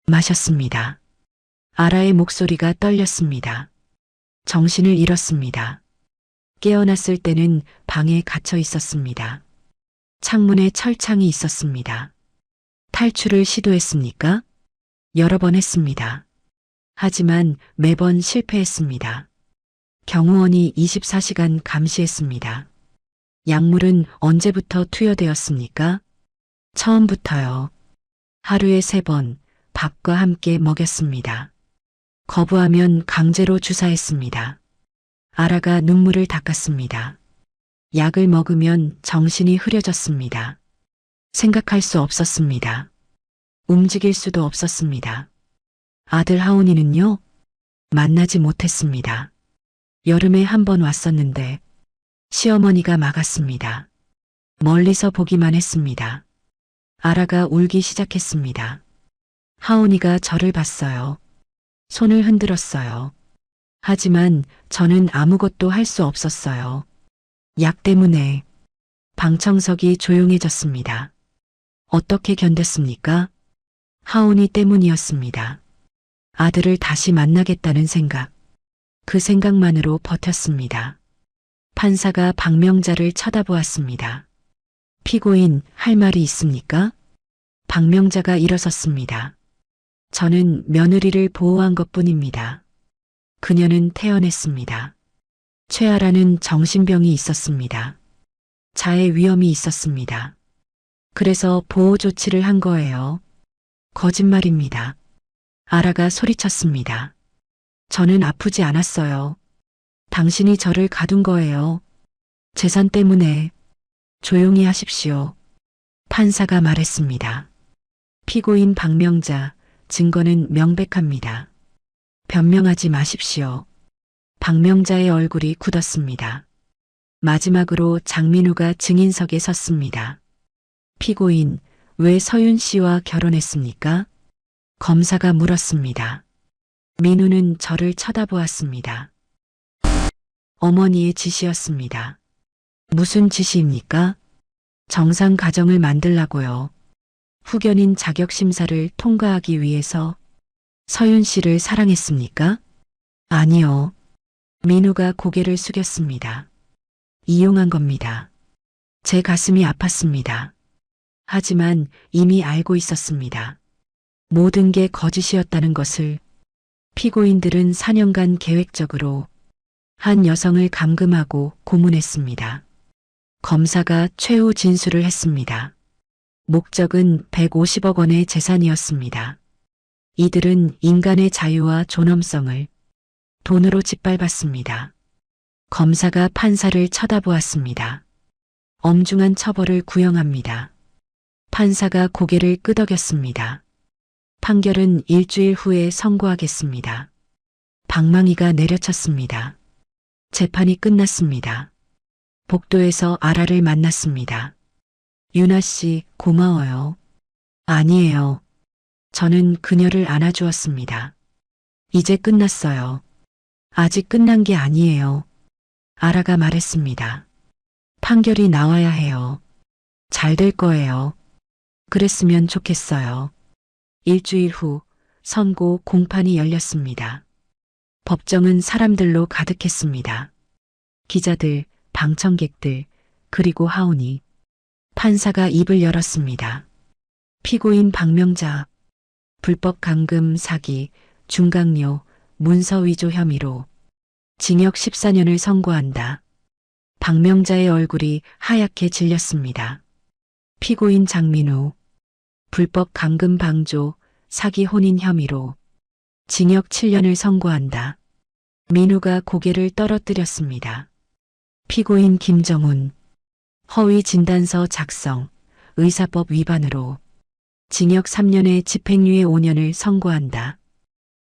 마셨습니다. 아라의 목소리가 떨렸습니다. 정신을 잃었습니다. 깨어났을 때는 방에 갇혀 있었습니다. 창문에 철창이 있었습니다. 탈출을 시도했습니까? 여러 번 했습니다. 하지만 매번 실패했습니다. 경호원이 24시간 감시했습니다. 약물은 언제부터 투여되었습니까? 처음부터요. 하루에 3번 밥과 함께 먹였습니다. 거부하면 강제로 주사했습니다. 아라가 눈물을 닦았습니다. 약을 먹으면 정신이 흐려졌습니다. 생각할 수 없었습니다. 움직일 수도 없었습니다. 아들 하온이는요? 만나지 못했습니다. 여름에 한 번 왔었는데 시어머니가 막았습니다. 멀리서 보기만 했습니다. 아라가 울기 시작했습니다. 하온이가 저를 봤어요. 손을 흔들었어요. 하지만 저는 아무것도 할 수 없었어요. 약 때문에. 방청석이 조용해졌습니다. 어떻게 견뎠습니까? 하온이 때문이었습니다. 아들을 다시 만나겠다는 생각. 그 생각만으로 버텼습니다. 판사가 박명자를 쳐다보았습니다. 피고인, 할 말이 있습니까? 박명자가 일어섰습니다. 저는 며느리를 보호한 것뿐입니다. 그녀는 태어났습니다. 최아라는 정신병이 있었습니다. 자해 위험이 있었습니다. 그래서 보호 조치를 한 거예요. 거짓말입니다. 아라가 소리쳤습니다. 저는 아프지 않았어요. 당신이 저를 가둔 거예요. 재산 때문에. 조용히 하십시오. 판사가 말했습니다. 피고인 박명자, 증거는 명백합니다. 변명하지 마십시오. 박명자의 얼굴이 굳었습니다. 마지막으로 장민우가 증인석에 섰습니다. 피고인, 왜 서윤 씨와 결혼했습니까? 검사가 물었습니다. 민우는 저를 쳐다보았습니다. 어머니의 지시였습니다. 무슨 지시입니까? 정상 가정을 만들라고요. 후견인 자격 심사를 통과하기 위해서. 서윤 씨를 사랑했습니까? 아니요. 민우가 고개를 숙였습니다. 이용한 겁니다. 제 가슴이 아팠습니다. 하지만 이미 알고 있었습니다. 모든 게 거짓이었다는 것을. 피고인들은 4년간 계획적으로 한 여성을 감금하고 고문했습니다. 검사가 최후 진술을 했습니다. 목적은 150억 원의 재산이었습니다. 이들은 인간의 자유와 존엄성을 돈으로 짓밟았습니다. 검사가 판사를 쳐다보았습니다. 엄중한 처벌을 구형합니다. 판사가 고개를 끄덕였습니다. 판결은 일주일 후에 선고하겠습니다. 방망이가 내려쳤습니다. 재판이 끝났습니다. 복도에서 아라를 만났습니다. 유나 씨, 고마워요. 아니에요. 저는 그녀를 안아주었습니다. 이제 끝났어요. 아직 끝난 게 아니에요. 아라가 말했습니다. 판결이 나와야 해요. 잘 될 거예요. 그랬으면 좋겠어요. 일주일 후 선고 공판이 열렸습니다. 법정은 사람들로 가득했습니다. 기자들, 방청객들, 그리고 하온이. 판사가 입을 열었습니다. 피고인 박명자, 불법 감금 사기, 중강요, 문서 위조 혐의로 징역 14년을 선고한다. 박명자의 얼굴이 하얗게 질렸습니다. 피고인 장민우, 불법 감금 방조, 사기 혼인 혐의로 징역 7년을 선고한다. 민우가 고개를 떨어뜨렸습니다. 피고인 김정훈, 허위 진단서 작성, 의사법 위반으로 징역 3년에 집행유예 5년을 선고한다.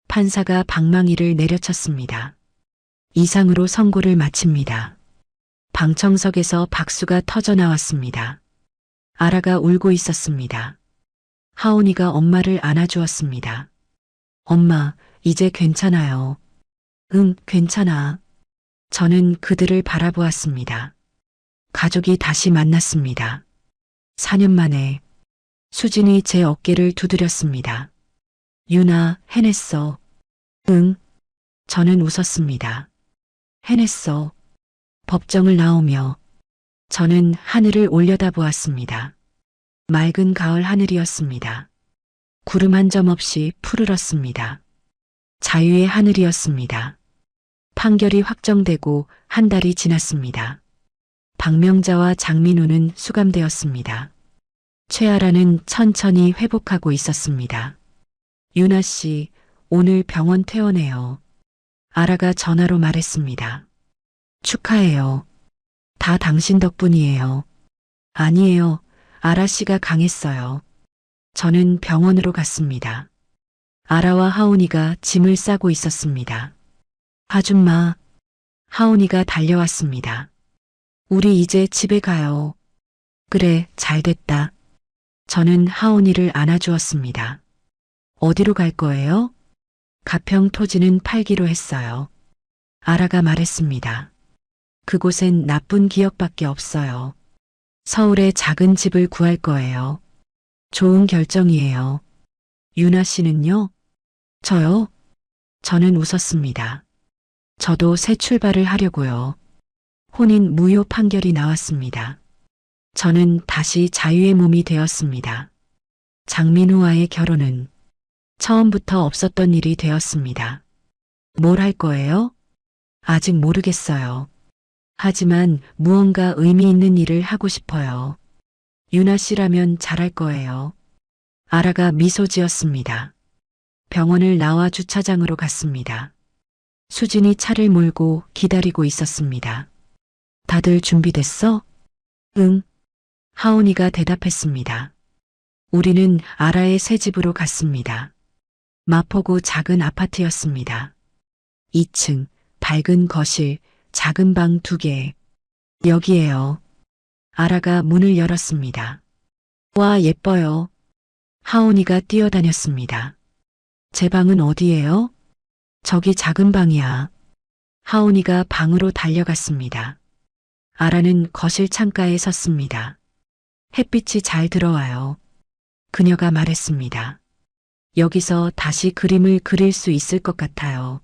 판사가 방망이를 내려쳤습니다. 이상으로 선고를 마칩니다. 방청석에서 박수가 터져 나왔습니다. 아라가 울고 있었습니다. 하온이가 엄마를 안아주었습니다. 엄마, 이제 괜찮아요. 응, 괜찮아. 저는 그들을 바라보았습니다. 가족이 다시 만났습니다. 4년 만에 수진이 제 어깨를 두드렸습니다. 유나, 해냈어. 응. 저는 웃었습니다. 해냈어. 법정을 나오며 저는 하늘을 올려다보았습니다. 맑은 가을 하늘이었습니다. 구름 한 점 없이 푸르렀습니다. 자유의 하늘이었습니다. 판결이 확정되고 한 달이 지났습니다. 박명자와 장민우는 수감되었습니다. 최아라는 천천히 회복하고 있었습니다. 유나 씨, 오늘 병원 퇴원해요. 아라가 전화로 말했습니다. 축하해요. 다 당신 덕분이에요. 아니에요. 아라 씨가 강했어요. 저는 병원으로 갔습니다. 아라와 하온이가 짐을 싸고 있었습니다. 아줌마, 하온이가 달려왔습니다. 우리 이제 집에 가요. 그래, 잘됐다. 저는 하온이를 안아주었습니다. 어디로 갈 거예요? 가평 토지는 팔기로 했어요. 아라가 말했습니다. 그곳엔 나쁜 기억밖에 없어요. 서울에 작은 집을 구할 거예요. 좋은 결정이에요. 유나 씨는요? 저요? 저는 웃었습니다. 저도 새 출발을 하려고요. 혼인 무효 판결이 나왔습니다. 저는 다시 자유의 몸이 되었습니다. 장민우와의 결혼은 처음부터 없었던 일이 되었습니다. 뭘 할 거예요? 아직 모르겠어요. 하지만 무언가 의미 있는 일을 하고 싶어요. 유나 씨라면 잘할 거예요. 아라가 미소 지었습니다. 병원을 나와 주차장으로 갔습니다. 수진이 차를 몰고 기다리고 있었습니다. 다들 준비됐어? 응. 하온이가 대답했습니다. 우리는 아라의 새 집으로 갔습니다. 마포구 작은 아파트였습니다. 2층, 밝은 거실, 작은 방 2개. 여기에요. 아라가 문을 열었습니다. 와, 예뻐요. 하온이가 뛰어다녔습니다. 제 방은 어디예요? 저기 작은 방이야. 하온이가 방으로 달려갔습니다. 아라는 거실 창가에 섰습니다. 햇빛이 잘 들어와요. 그녀가 말했습니다. 여기서 다시 그림을 그릴 수 있을 것 같아요.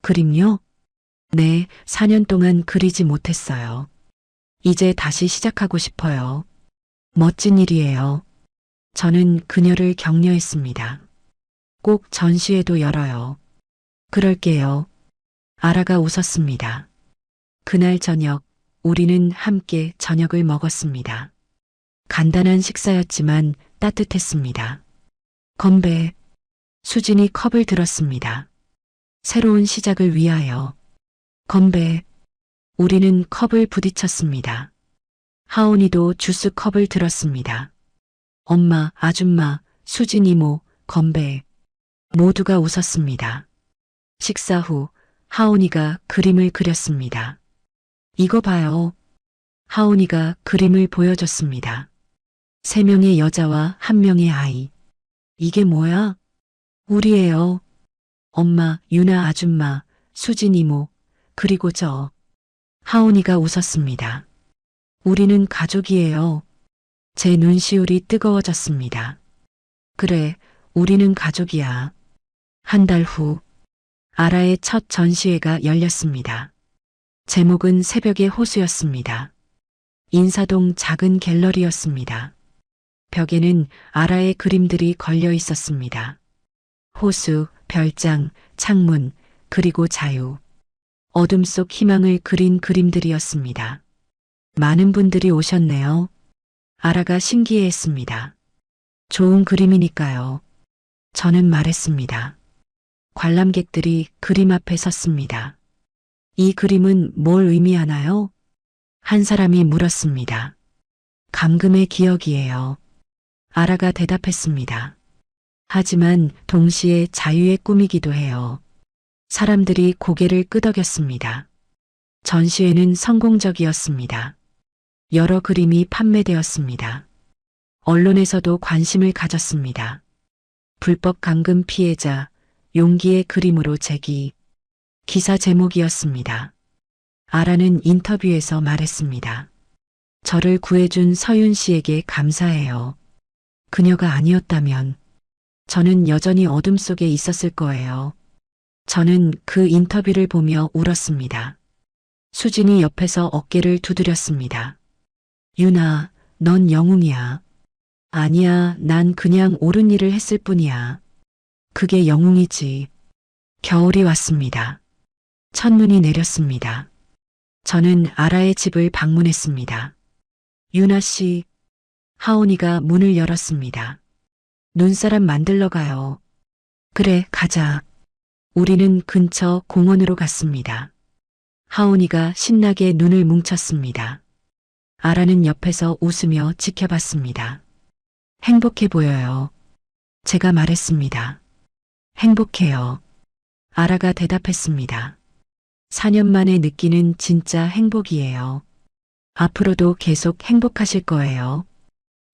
그림요? 네, 4년 동안 그리지 못했어요. 이제 다시 시작하고 싶어요. 멋진 일이에요. 저는 그녀를 격려했습니다. 꼭 전시회도 열어요. 그럴게요. 아라가 웃었습니다. 그날 저녁, 우리는 함께 저녁을 먹었습니다. 간단한 식사였지만 따뜻했습니다. 건배. 수진이 컵을 들었습니다. 새로운 시작을 위하여. 건배. 우리는 컵을 부딪혔습니다. 하온이도 주스 컵을 들었습니다. 엄마, 아줌마, 수진 이모, 건배. 모두가 웃었습니다. 식사 후 하온이가 그림을 그렸습니다. 이거 봐요. 하온이가 그림을 보여줬습니다. 3명의 여자와 1명의 아이. 이게 뭐야? 우리예요. 엄마, 유나 아줌마, 수진 이모, 그리고 저. 하온이가 웃었습니다. 우리는 가족이에요. 제 눈시울이 뜨거워졌습니다. 그래, 우리는 가족이야. 한 달 후, 아라의 첫 전시회가 열렸습니다. 제목은 새벽의 호수였습니다. 인사동 작은 갤러리였습니다. 벽에는 아라의 그림들이 걸려 있었습니다. 호수, 별장, 창문, 그리고 자유. 어둠 속 희망을 그린 그림들이었습니다. 많은 분들이 오셨네요. 아라가 신기해했습니다. 좋은 그림이니까요. 저는 말했습니다. 관람객들이 그림 앞에 섰습니다. 이 그림은 뭘 의미하나요? 한 사람이 물었습니다. 감금의 기억이에요. 아라가 대답했습니다. 하지만 동시에 자유의 꿈이기도 해요. 사람들이 고개를 끄덕였습니다. 전시회는 성공적이었습니다. 여러 그림이 판매되었습니다. 언론에서도 관심을 가졌습니다. 불법 감금 피해자, 용기의 그림으로 제기. 기사 제목이었습니다. 아라는 인터뷰에서 말했습니다. 저를 구해준 서윤 씨에게 감사해요. 그녀가 아니었다면 저는 여전히 어둠 속에 있었을 거예요. 저는 그 인터뷰를 보며 울었습니다. 수진이 옆에서 어깨를 두드렸습니다. 유나, 넌 영웅이야. 아니야, 난 그냥 옳은 일을 했을 뿐이야. 그게 영웅이지. 겨울이 왔습니다. 첫눈이 내렸습니다. 저는 아라의 집을 방문했습니다. 유나 씨, 하온이가 문을 열었습니다. 눈사람 만들러 가요. 그래, 가자. 우리는 근처 공원으로 갔습니다. 하온이가 신나게 눈을 뭉쳤습니다. 아라는 옆에서 웃으며 지켜봤습니다. 행복해 보여요. 제가 말했습니다. 행복해요. 아라가 대답했습니다. 4년 만에 느끼는 진짜 행복이에요. 앞으로도 계속 행복하실 거예요.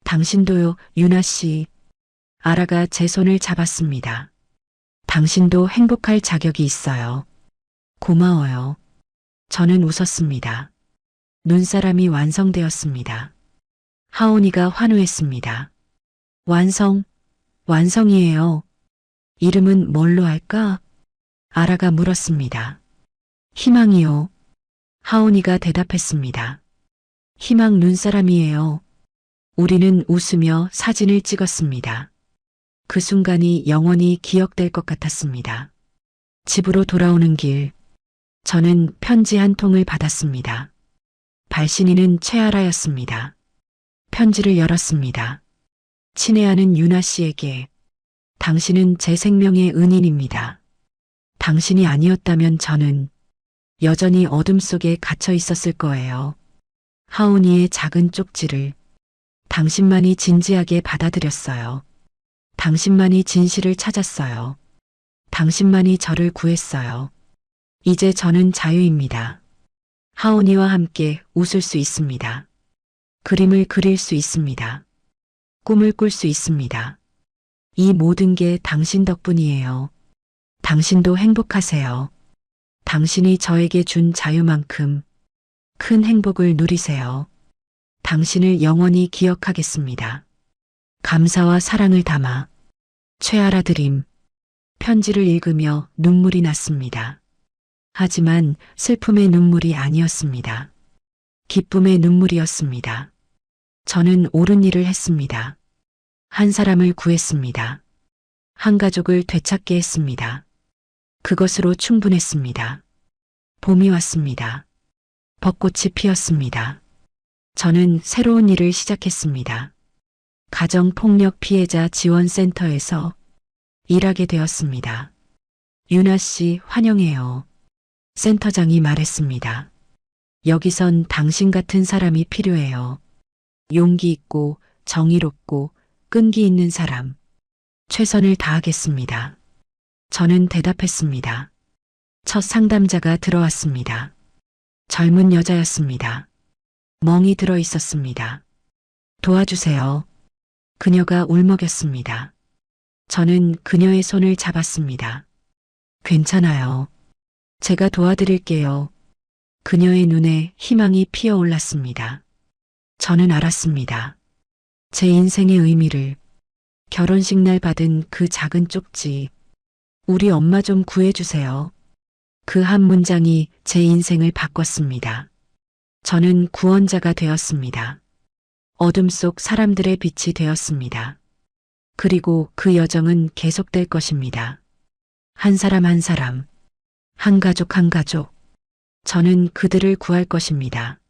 당신도요, 유나 씨. 아라가 제 손을 잡았습니다. 당신도 행복할 자격이 있어요. 고마워요. 저는 웃었습니다. 눈사람이 완성되었습니다. 하온이가 환호했습니다. 완성이에요. 이름은 뭘로 할까? 아라가 물었습니다. 희망이요. 하온이가 대답했습니다. 희망 눈사람이에요. 우리는 웃으며 사진을 찍었습니다. 그 순간이 영원히 기억될 것 같았습니다. 집으로 돌아오는 길, 저는 편지 한 통을 받았습니다. 발신인은 최아라였습니다. 편지를 열었습니다. 친애하는 유나 씨에게, 당신은 제 생명의 은인입니다. 당신이 아니었다면 저는 여전히 어둠 속에 갇혀 있었을 거예요. 하온이의 작은 쪽지를 당신만이 진지하게 받아들였어요. 당신만이 진실을 찾았어요. 당신만이 저를 구했어요. 이제 저는 자유입니다. 하온이와 함께 웃을 수 있습니다. 그림을 그릴 수 있습니다. 꿈을 꿀 수 있습니다. 이 모든 게 당신 덕분이에요. 당신도 행복하세요. 당신이 저에게 준 자유만큼 큰 행복을 누리세요. 당신을 영원히 기억하겠습니다. 감사와 사랑을 담아. 최아라 드림. 편지를 읽으며 눈물이 났습니다. 하지만 슬픔의 눈물이 아니었습니다. 기쁨의 눈물이었습니다. 저는 옳은 일을 했습니다. 한 사람을 구했습니다. 한 가족을 되찾게 했습니다. 그것으로 충분했습니다. 봄이 왔습니다. 벚꽃이 피었습니다. 저는 새로운 일을 시작했습니다. 가정폭력 피해자 지원센터에서 일하게 되었습니다. 유나 씨 환영해요. 센터장이 말했습니다. 여기선 당신 같은 사람이 필요해요. 용기 있고 정의롭고 끈기 있는 사람. 최선을 다하겠습니다. 저는 대답했습니다. 첫 상담자가 들어왔습니다. 젊은 여자였습니다. 멍이 들어 있었습니다. 도와주세요. 그녀가 울먹였습니다. 저는 그녀의 손을 잡았습니다. 괜찮아요. 제가 도와드릴게요. 그녀의 눈에 희망이 피어올랐습니다. 저는 알았습니다. 제 인생의 의미를. 결혼식 날 받은 그 작은 쪽지. 우리 엄마 좀 구해주세요. 그 한 문장이 제 인생을 바꿨습니다. 저는 구원자가 되었습니다. 어둠 속 사람들의 빛이 되었습니다. 그리고 그 여정은 계속될 것입니다. 한 사람 한 사람, 한 가족 한 가족. 저는 그들을 구할 것입니다.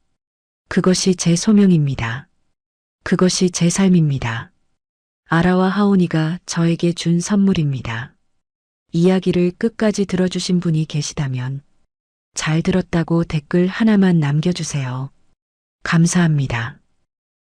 그것이 제 소명입니다. 그것이 제 삶입니다. 아라와 하온이가 저에게 준 선물입니다. 이야기를 끝까지 들어주신 분이 계시다면 잘 들었다고 댓글 하나만 남겨주세요. 감사합니다.